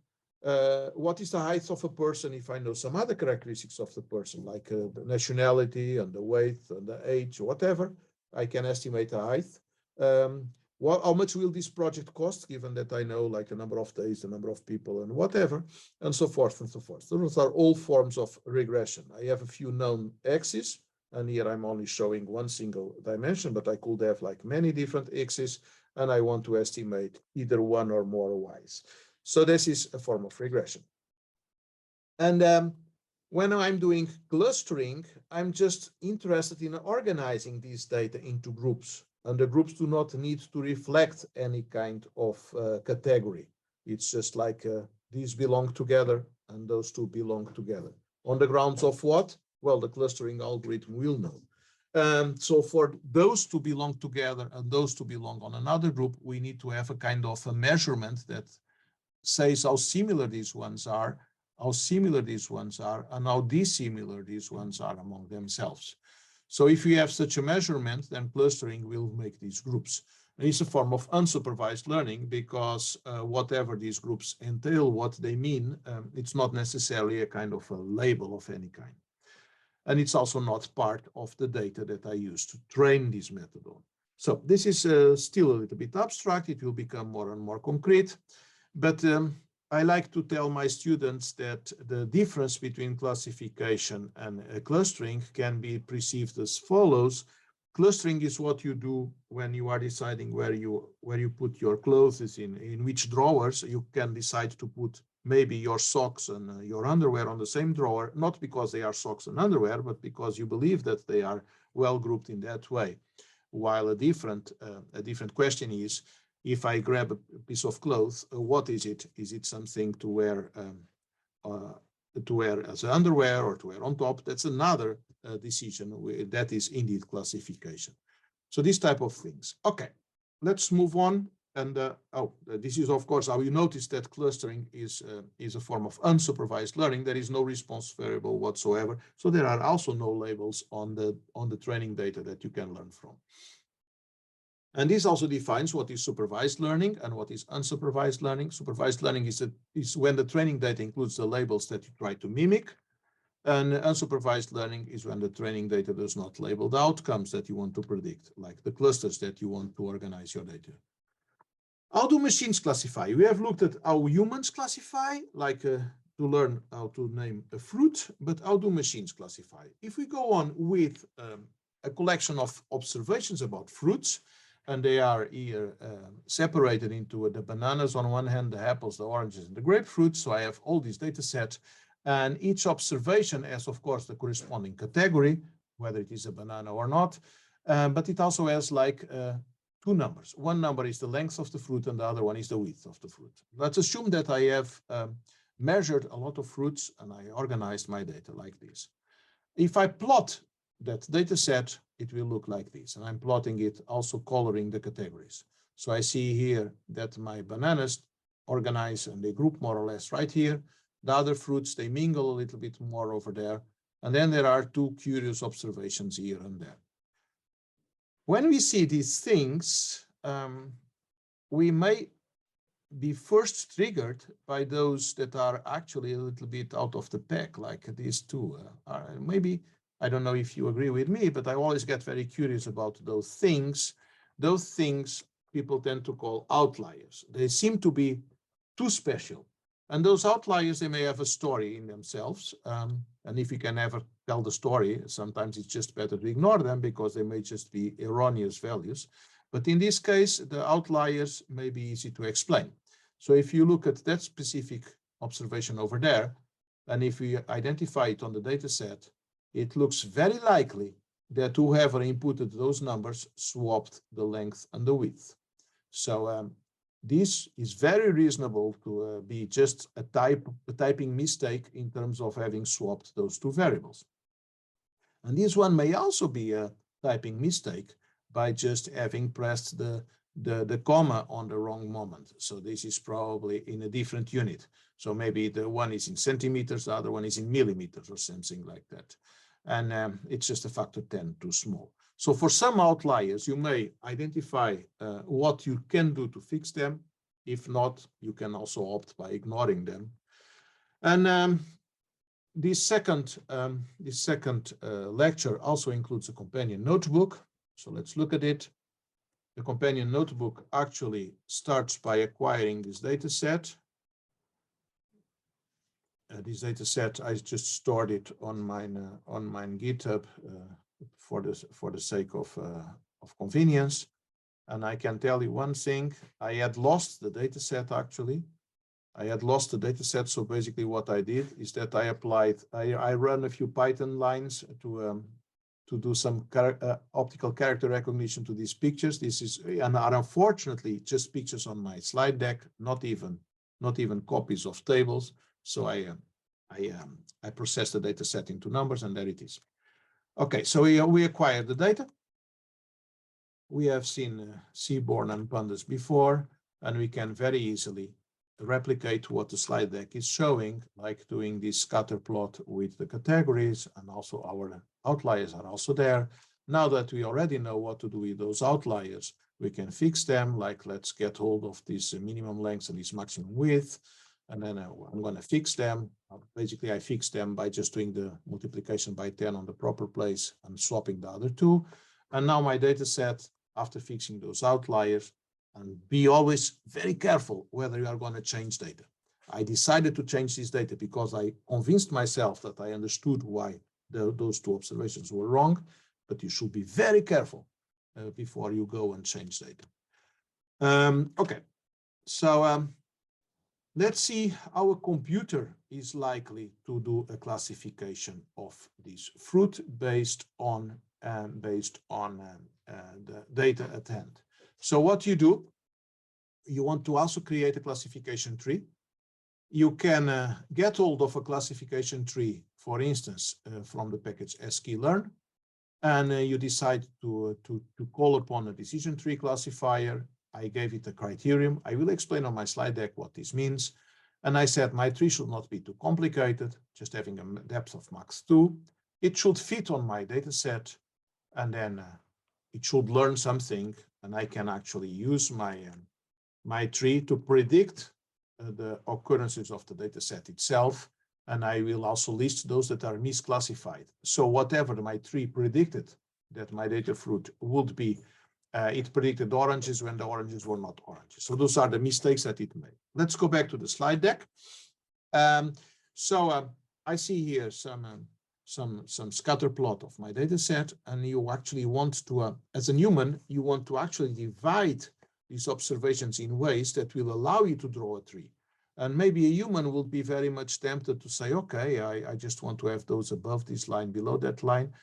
what is the height of a person if I know some other characteristics of the person, like the nationality and the weight and the age, whatever. I can estimate the height. How much will this project cost, given that I know like the number of days, the number of people, and whatever, and so forth and so forth. Those are all forms of regression. I have a few known axes, and here I'm only showing one single dimension, but I could have like many different axes, and I want to estimate either one or more y's. So this is a form of regression. And when I'm doing clustering, I'm just interested in organizing these data into groups. And the groups do not need to reflect any kind of category. It's just like these belong together and those two belong together. On the grounds of what? Well, the clustering algorithm will know. So for those to belong together and those to belong on another group, we need to have a kind of a measurement that says how similar these ones are, and how dissimilar these ones are among themselves. So if you have such a measurement, then clustering will make these groups. And it's a form of unsupervised learning because whatever these groups entail, what they mean, it's not necessarily a kind of a label of any kind. And it's also not part of the data that I use to train this method on. So this is still a little bit abstract. It will become more and more concrete. But I like to tell my students that the difference between classification and clustering can be perceived as follows. Clustering is what you do when you are deciding where you put your clothes, in which drawers. You can decide to put maybe your socks and your underwear on the same drawer, not because they are socks and underwear, but because you believe that they are well grouped in that way. While a different question is, if I grab a piece of clothes, what is it? Is it something to wear as underwear or to wear on top? That's another decision. That is indeed classification. So these type of things. Okay, let's move on. And this is of course how you notice that clustering is a form of unsupervised learning. There is no response variable whatsoever. So there are also no labels on the training data that you can learn from. And this also defines what is supervised learning and what is unsupervised learning. Supervised learning is when the training data includes the labels that you try to mimic. And unsupervised learning is when the training data does not label the outcomes that you want to predict, like the clusters that you want to organize your data. How do machines classify? We have looked at how humans classify, like to learn how to name a fruit, but how do machines classify? If we go on with a collection of observations about fruits, and they are here separated into the bananas on one hand, the apples, the oranges, and the grapefruit. So I have all these data sets, and each observation has, of course, the corresponding category, whether it is a banana or not, but it also has like two numbers. One number is the length of the fruit, and the other one is the width of the fruit. Let's assume that I have measured a lot of fruits, and I organized my data like this. If I plot that data set, it will look like this. And I'm plotting it, also coloring the categories. So I see here that my bananas organize and they group more or less right here. The other fruits, they mingle a little bit more over there. And then there are two curious observations here and there. When we see these things, we may be first triggered by those that are actually a little bit out of the pack, like these two. Maybe, I don't know if you agree with me, but I always get very curious about those things. Those things people tend to call outliers. They seem to be too special. And those outliers, they may have a story in themselves. And if you can ever tell the story, sometimes it's just better to ignore them because they may just be erroneous values. But in this case, the outliers may be easy to explain. So if you look at that specific observation over there, and if we identify it on the data set, it looks very likely that whoever inputted those numbers swapped the length and the width. So this is very reasonable to be just a typing mistake in terms of having swapped those two variables. And this one may also be a typing mistake by just having pressed the comma on the wrong moment. So this is probably in a different unit. So maybe the one is in centimeters, the other one is in millimeters or something like that. And it's just a factor 10 too small. So for some outliers, you may identify what you can do to fix them. If not, you can also opt by ignoring them. And this second lecture also includes a companion notebook. So let's look at it. The companion notebook actually starts by acquiring this data set. This data set, I just stored it on mine GitHub for the sake of convenience. And I can tell you one thing: I had lost the data set. Actually, I had lost the data set. So basically, what I did is that I ran a few Python lines to do some optical character recognition to these pictures. This is, and are unfortunately just pictures on my slide deck, not even copies of tables. So I processed the data set into numbers, and there it is. Okay, so we acquired the data. We have seen seaborn and pandas before, and we can very easily replicate what the slide deck is showing, like doing this scatter plot with the categories, and also our outliers are also there. Now that we already know what to do with those outliers, we can fix them, like let's get hold of this minimum length and this maximum width. And then I'm going to fix them. Basically, I fix them by just doing the multiplication by 10 on the proper place and swapping the other two. And now my data set, after fixing those outliers, and be always very careful whether you are going to change data. I decided to change this data because I convinced myself that I understood why those two observations were wrong, but you should be very careful before you go and change data. Okay, so let's see how a computer is likely to do a classification of this fruit based on the data at hand. So what you do, you want to also create a classification tree. You can get hold of a classification tree, for instance, from the package sklearn, and you decide to call upon a decision tree classifier. I gave it a criterion. I will explain on my slide deck what this means. And I said my tree should not be too complicated, just having a depth of max 2. It should fit on my data set, and then it should learn something, and I can actually use my tree to predict the occurrences of the data set itself, and I will also list those that are misclassified. So whatever my tree predicted that my data fruit would be, it predicted oranges when the oranges were not oranges. So those are the mistakes that it made. Let's go back to the slide deck. I see here some scatter plot of my data set, and you actually want to, as a human, you want to actually divide these observations in ways that will allow you to draw a tree. And maybe a human will be very much tempted to say, okay, I just want to have those above this line, below that line.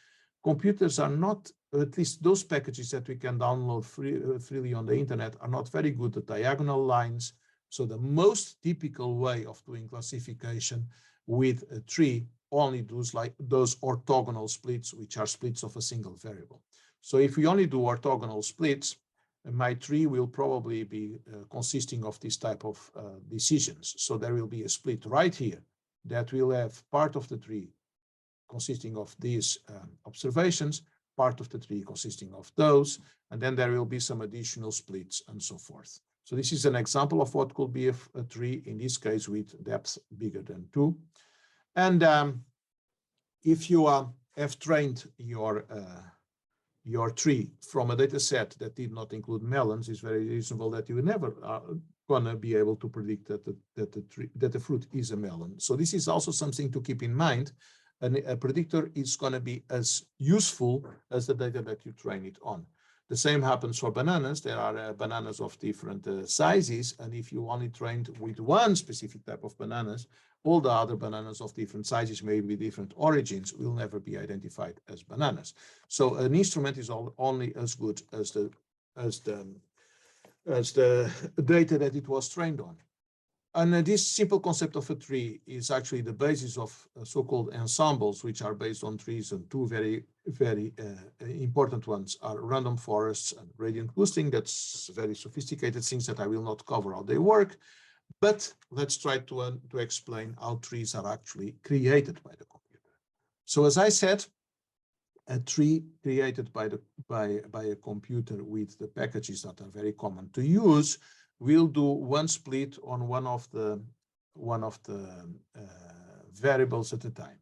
Computers are not, at least those packages that we can download freely on the internet, are not very good at diagonal lines. So the most typical way of doing classification with a tree only does like those orthogonal splits, which are splits of a single variable. So if we only do orthogonal splits, my tree will probably be consisting of this type of decisions. So there will be a split right here that will have part of the tree consisting of these observations, part of the tree consisting of those, and then there will be some additional splits and so forth. So this is an example of what could be a tree, in this case with depth bigger than 2. And if you have trained your tree from a data set that did not include melons, it's very reasonable that you never are going to be able to predict that the fruit is a melon. So this is also something to keep in mind. And a predictor is going to be as useful as the data that you train it on. The same happens for bananas. There are bananas of different sizes, and if you only trained with one specific type of bananas, all the other bananas of different sizes, maybe different origins, will never be identified as bananas. So an instrument is only as good as the data that it was trained on. And this simple concept of a tree is actually the basis of so-called ensembles, which are based on trees, and two very, very important ones are random forests and gradient boosting. That's very sophisticated things that I will not cover how they work, but let's try to explain how trees are actually created by the computer. So as I said, a tree created by a computer with the packages that are very common to use will do one split on one of the variables at a time.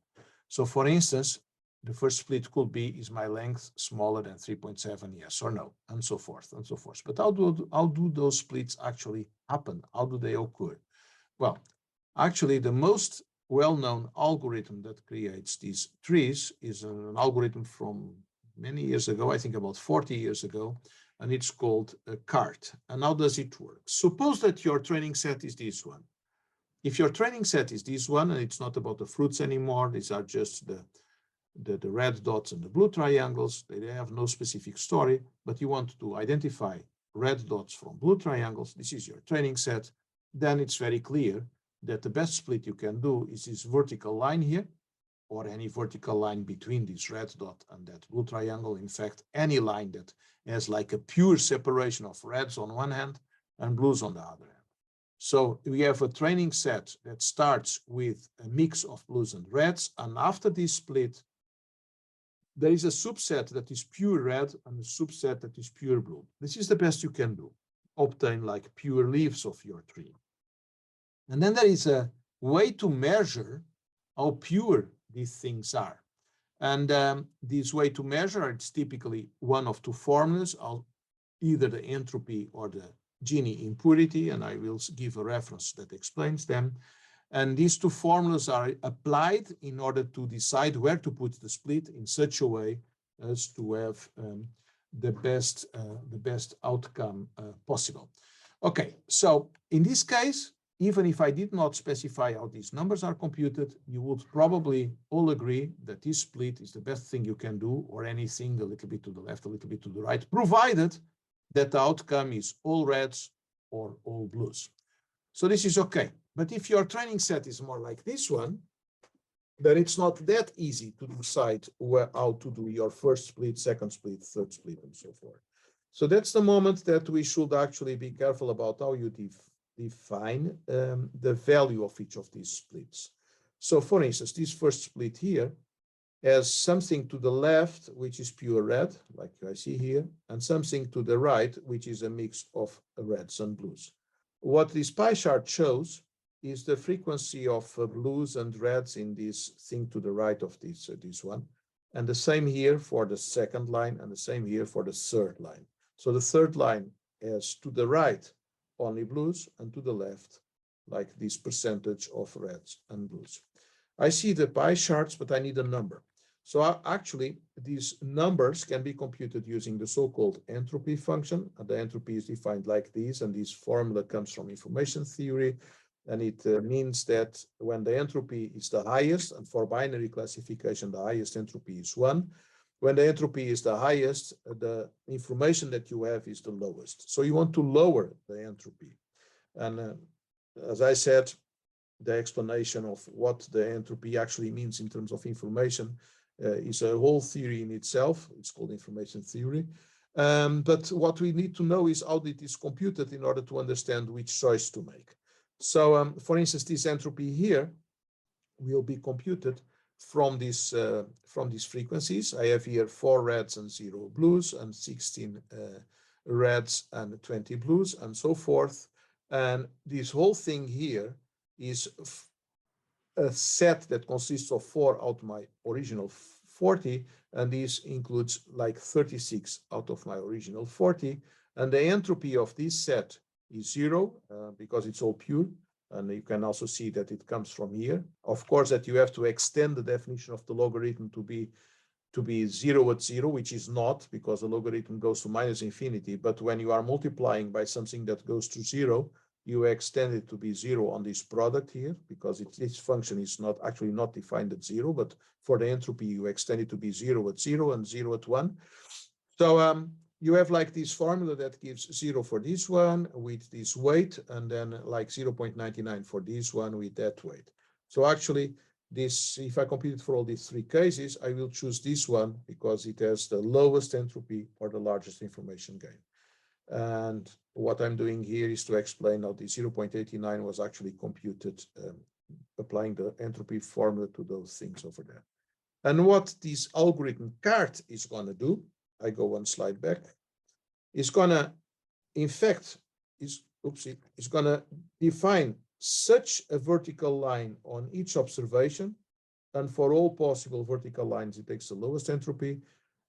So for instance, the first split could be, is my length smaller than 3.7, yes or no, and so forth and so forth. But how do those splits actually happen? How do they occur? Well, actually, the most well-known algorithm that creates these trees is an algorithm from many years ago, I think about 40 years ago, and it's called a cart. And how does it work? Suppose that your training set is this one. If your training set is this one, and it's not about the fruits anymore, these are just the red dots and the blue triangles, they have no specific story, but you want to identify red dots from blue triangles, this is your training set, then it's very clear that the best split you can do is this vertical line here, or any vertical line between this red dot and that blue triangle. In fact, any line that has like a pure separation of reds on one hand and blues on the other hand. So we have a training set that starts with a mix of blues and reds. And after this split, there is a subset that is pure red and a subset that is pure blue. This is the best you can do. Obtain like pure leaves of your tree. And then there is a way to measure how pure these things are. And this way to measure, it's typically one of two formulas, either the entropy or the Gini impurity, and I will give a reference that explains them. And these two formulas are applied in order to decide where to put the split in such a way as to have the best outcome possible. Okay, so in this case, even if I did not specify how these numbers are computed, you would probably all agree that this split is the best thing you can do, or anything a little bit to the left, a little bit to the right, provided that the outcome is all reds or all blues. So this is okay. But if your training set is more like this one, then it's not that easy to decide how to do your first split, second split, third split, and so forth. So that's the moment that we should actually be careful about how you define the value of each of these splits. So for instance, this first split here has something to the left, which is pure red, like I see here, and something to the right, which is a mix of reds and blues. What this pie chart shows is the frequency of blues and reds in this thing to the right of this one. And the same here for the second line, and the same here for the third line. So the third line has to the right only blues, and to the left, like this percentage of reds and blues. I see the pie charts, but I need a number. So actually, these numbers can be computed using the so-called entropy function. And the entropy is defined like this, and this formula comes from information theory. And it means that when the entropy is the highest, and for binary classification, the highest entropy is 1. When the entropy is the highest, the information that you have is the lowest. So you want to lower the entropy. And as I said, the explanation of what the entropy actually means in terms of information is a whole theory in itself. It's called information theory. But what we need to know is how it is computed in order to understand which choice to make. So, for instance, this entropy here will be computed from these frequencies. I have here 4 reds and 0 blues, and 16 reds and 20 blues, and so forth. And this whole thing here is a set that consists of 4 out of my original 40, and this includes like 36 out of my original 40. And the entropy of this set is 0 because it's all pure. And you can also see that it comes from here. Of course, that you have to extend the definition of the logarithm to be 0 at 0, which is not, because the logarithm goes to minus infinity. But when you are multiplying by something that goes to 0, you extend it to be 0 on this product here, because this function is not actually not defined at 0, but for the entropy, you extend it to be 0 at 0 and 0 at 1. So you have like this formula that gives 0 for this one with this weight, and then like 0.99 for this one with that weight. So actually, this, if I compute it for all these 3 cases, I will choose this one because it has the lowest entropy or the largest information gain. And what I'm doing here is to explain how the 0.89 was actually computed, applying the entropy formula to those things over there. And what this algorithm card is going to do, I go 1 slide back, is going to, in fact, is going to define such a vertical line on each observation. And for all possible vertical lines, it takes the lowest entropy.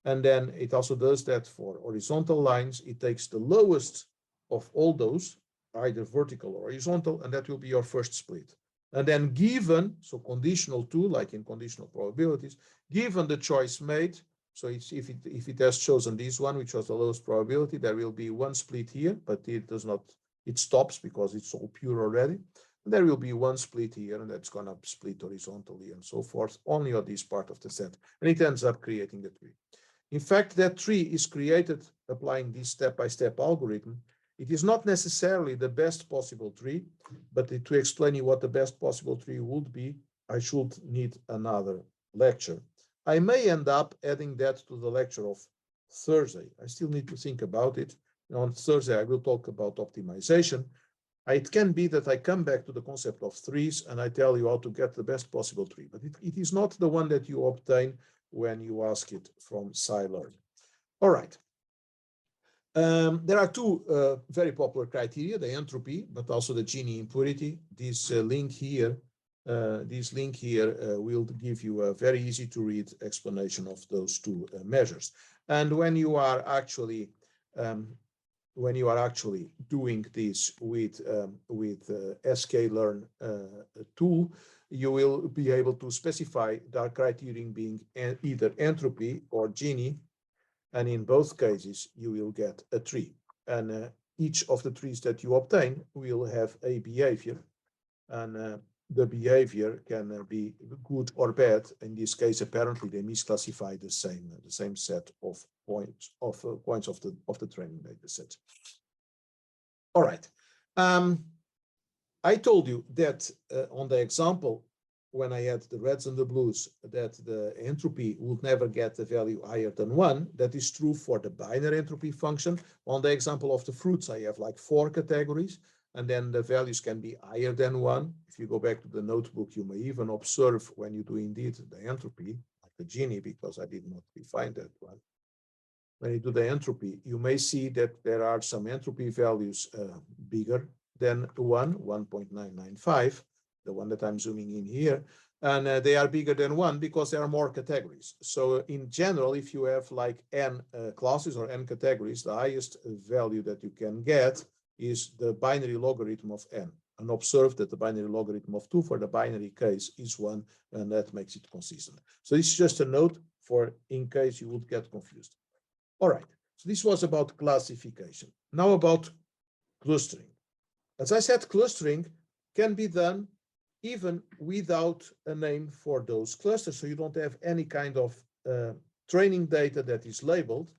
And then it also does that for horizontal lines. It takes the lowest of all those, either vertical or horizontal, and that will be your first split. And then given, so conditional too, like in conditional probabilities, given the choice made, so if it has chosen this one, which was the lowest probability, there will be 1 split here, but it does not, it stops because it's all pure already. And there will be 1 split here, and that's going to split horizontally and so forth, only on this part of the set. And it ends up creating the tree. In fact, that tree is created applying this step-by-step algorithm. It is not necessarily the best possible tree, but to explain you what the best possible tree would be, I should need another lecture. I may end up adding that to the lecture of Thursday. I still need to think about it. On Thursday, I will talk about optimization. It can be that I come back to the concept of trees and I tell you how to get the best possible tree, but it is not the one that you obtain when you ask it from scikit-learn. All right. There are two very popular criteria, the entropy, but also the Gini impurity. This link here will give you a very easy to read explanation of those two measures. And when you are actually doing this with sklearn tool, you will be able to specify the criterion being either entropy or Gini. And in both cases, you will get a tree. And each of the trees that you obtain will have a behavior. And the behavior can be good or bad. In this case, apparently, they misclassify the same set of points of the training data set. All right. I told you that on the example, when I had the reds and the blues, that the entropy would never get a value higher than 1. That is true for the binary entropy function. On the example of the fruits, I have like 4 categories, and then the values can be higher than 1. If you go back to the notebook, you may even observe when you do indeed the entropy, like the Gini, because I did not define that one. When you do the entropy, you may see that there are some entropy values bigger than 1.995. The one that I'm zooming in here, and they are bigger than 1 because there are more categories. So in general, if you have like n classes or n categories, the highest value that you can get is the binary logarithm of n. And observe that the binary logarithm of 2 for the binary case is 1, and that makes it consistent. So this is just a note for in case you would get confused. All right, so this was about classification. Now about clustering. As I said, clustering can be done even without a name for those clusters. So you don't have any kind of training data that is labeled,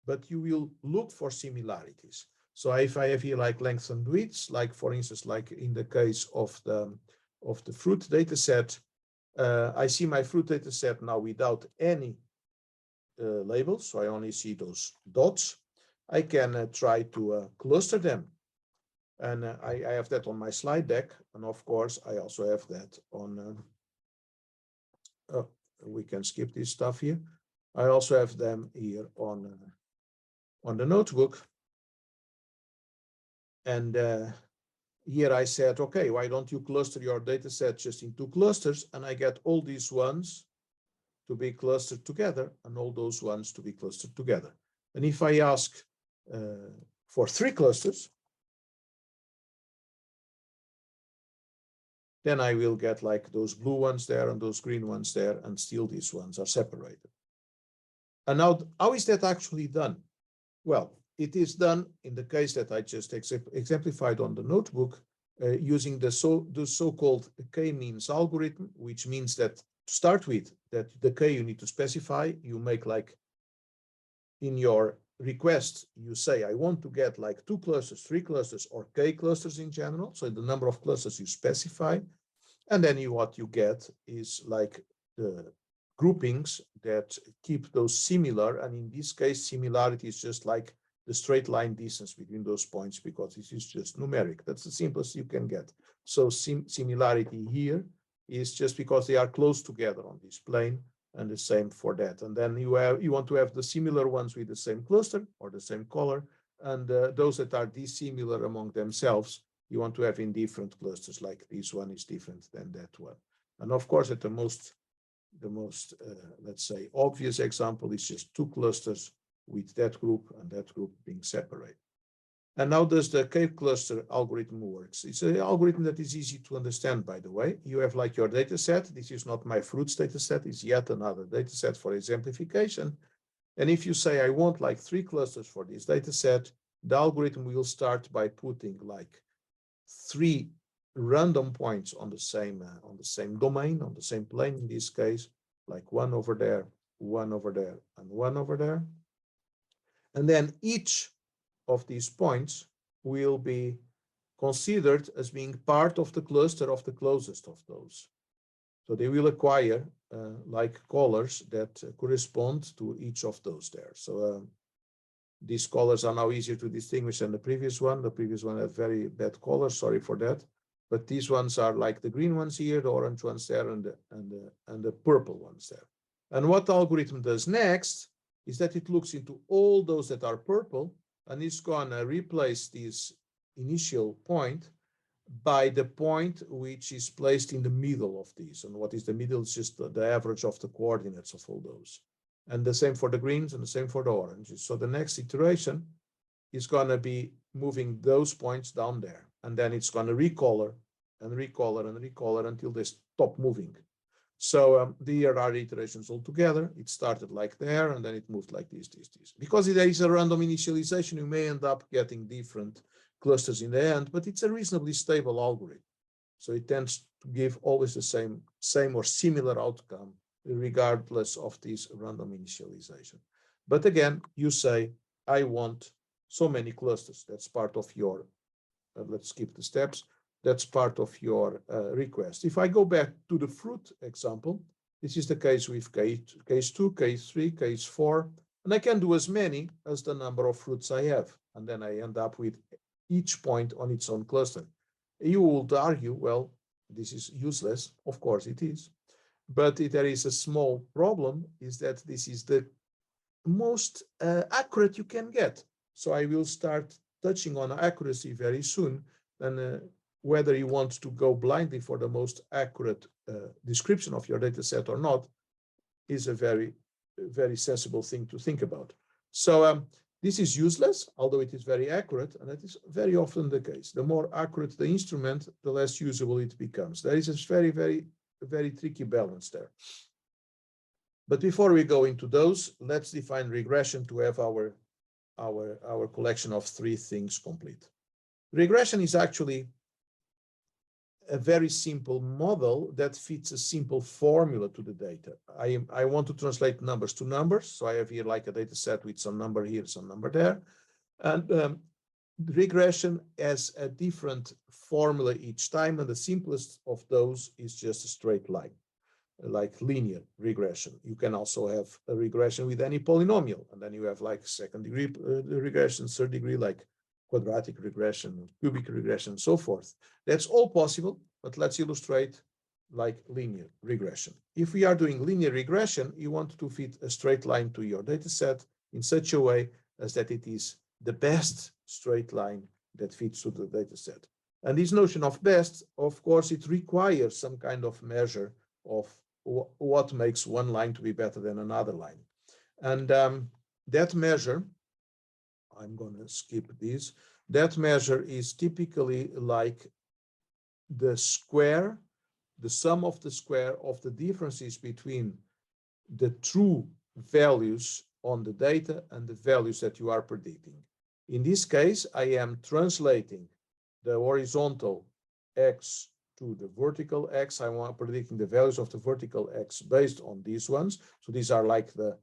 but you will look for similarities. So if I have here like lengths and widths, like for instance, like in the case of the fruit data set, I see my fruit data set now without any labels. So I only see those dots. I can try to cluster them. And I have that on my slide deck. And of course, I also have that on, we can skip this stuff here. I also have them here on the notebook. And here I said, okay, why don't you cluster your data set just in 2 clusters? And I get all these ones to be clustered together and all those ones to be clustered together. And if I ask for 3 clusters, then I will get like those blue ones there and those green ones there, and still these ones are separated. And now, how is that actually done? Well, it is done in the case that I just exemplified on the notebook using the so-called k-means algorithm, which means that to start with, that the k you need to specify, you make like in your request, you say, I want to get like 2 clusters, 3 clusters, or k clusters in general. So the number of clusters you specify. And then what you get is like the groupings that keep those similar. And in this case, similarity is just like the straight line distance between those points, because this is just numeric. That's the simplest you can get. So similarity here is just because they are close together on this plane, and the same for that. And then you want to have the similar ones with the same cluster or the same color, and those that are dissimilar among themselves, you want to have in different clusters, like this one is different than that one. And of course, at the most, let's say, obvious example is just 2 clusters with that group and that group being separated. And how does the K-cluster algorithm works? It's an algorithm that is easy to understand, by the way. You have like your data set. This is not my fruits data set. It's yet another data set for exemplification. And if you say, I want like 3 clusters for this data set, the algorithm will start by putting like 3 random points on the same domain, on the same plane in this case, like 1 over there, 1 over there, and 1 over there. And then each of these points will be considered as being part of the cluster of the closest of those. So they will acquire like colors that correspond to each of those there. So These colors are now easier to distinguish than the previous one. The previous one had very bad colors, sorry for that. But these ones are like the green ones here, the orange ones there, and the purple ones there. And what the algorithm does next is that it looks into all those that are purple, and it's gonna replace this initial point by the point which is placed in the middle of these. And what is the middle is just the average of the coordinates of all those. And the same for the greens and the same for the oranges. So the next iteration is gonna be moving those points down there. And then it's gonna recolor and recolor and recolor until they stop moving. So there are iterations all together. It started like there, and then it moved like this. Because there is a random initialization, you may end up getting different clusters in the end, but it's a reasonably stable algorithm. So it tends to give always the same or similar outcome, regardless of this random initialization. But again, you say, I want so many clusters. That's part of your, let's skip the steps. That's part of your request. If I go back to the fruit example, this is the case with case 2, case 3, case 4, and I can do as many as the number of fruits I have. And then I end up with each point on its own cluster. You would argue, well, this is useless. Of course it is. But there is a small problem, is that this is the most accurate you can get. So I will start touching on accuracy very soon. And whether you want to go blindly for the most accurate description of your data set or not is a very, very sensible thing to think about. So this is useless, although it is very accurate, and that is very often the case. The more accurate the instrument, the less usable it becomes. There is a very, very, very tricky balance there. But before we go into those, let's define regression to have our collection of 3 things complete. Regression is actually a very simple model that fits a simple formula to the data. I want to translate numbers to numbers. So I have here like a data set with some number here, some number there. And regression has a different formula each time. And the simplest of those is just a straight line, like linear regression. You can also have a regression with any polynomial. And then you have like second degree regression, third degree, like quadratic regression, cubic regression, and so forth. That's all possible, but let's illustrate like linear regression. If we are doing linear regression, you want to fit a straight line to your data set in such a way as that it is the best straight line that fits to the data set. And this notion of best, of course, it requires some kind of measure of what makes one line to be better than another line. And that measure, I'm going to skip this. That measure is typically like the square, the sum of the square of the differences between the true values on the data and the values that you are predicting. In this case, I am translating the horizontal x to the vertical x. I want predicting the values of the vertical x based on these ones. So these are like the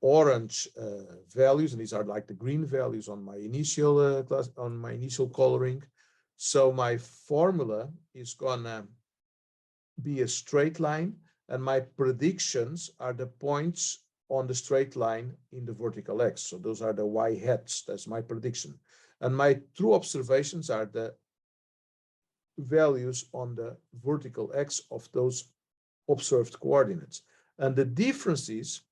orange values, and these are like the green values on my initial class, on my initial coloring. So my formula is gonna be a straight line, and my predictions are the points on the straight line in the vertical x. So those are the y hats. That's my prediction, and my true observations are the values on the vertical x of those observed coordinates, and the differences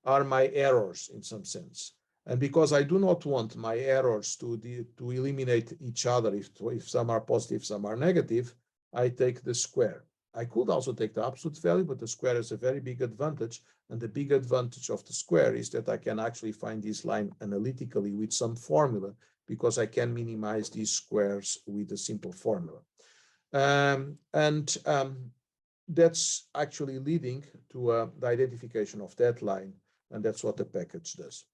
are my errors in some sense. And because I do not want my errors to eliminate each other, if some are positive, some are negative, I take the square. I could also take the absolute value, but the square is a very big advantage. And the big advantage of the square is that I can actually find this line analytically with some formula, because I can minimize these squares with a simple formula. That's actually leading to the identification of that line. And that's what the package does.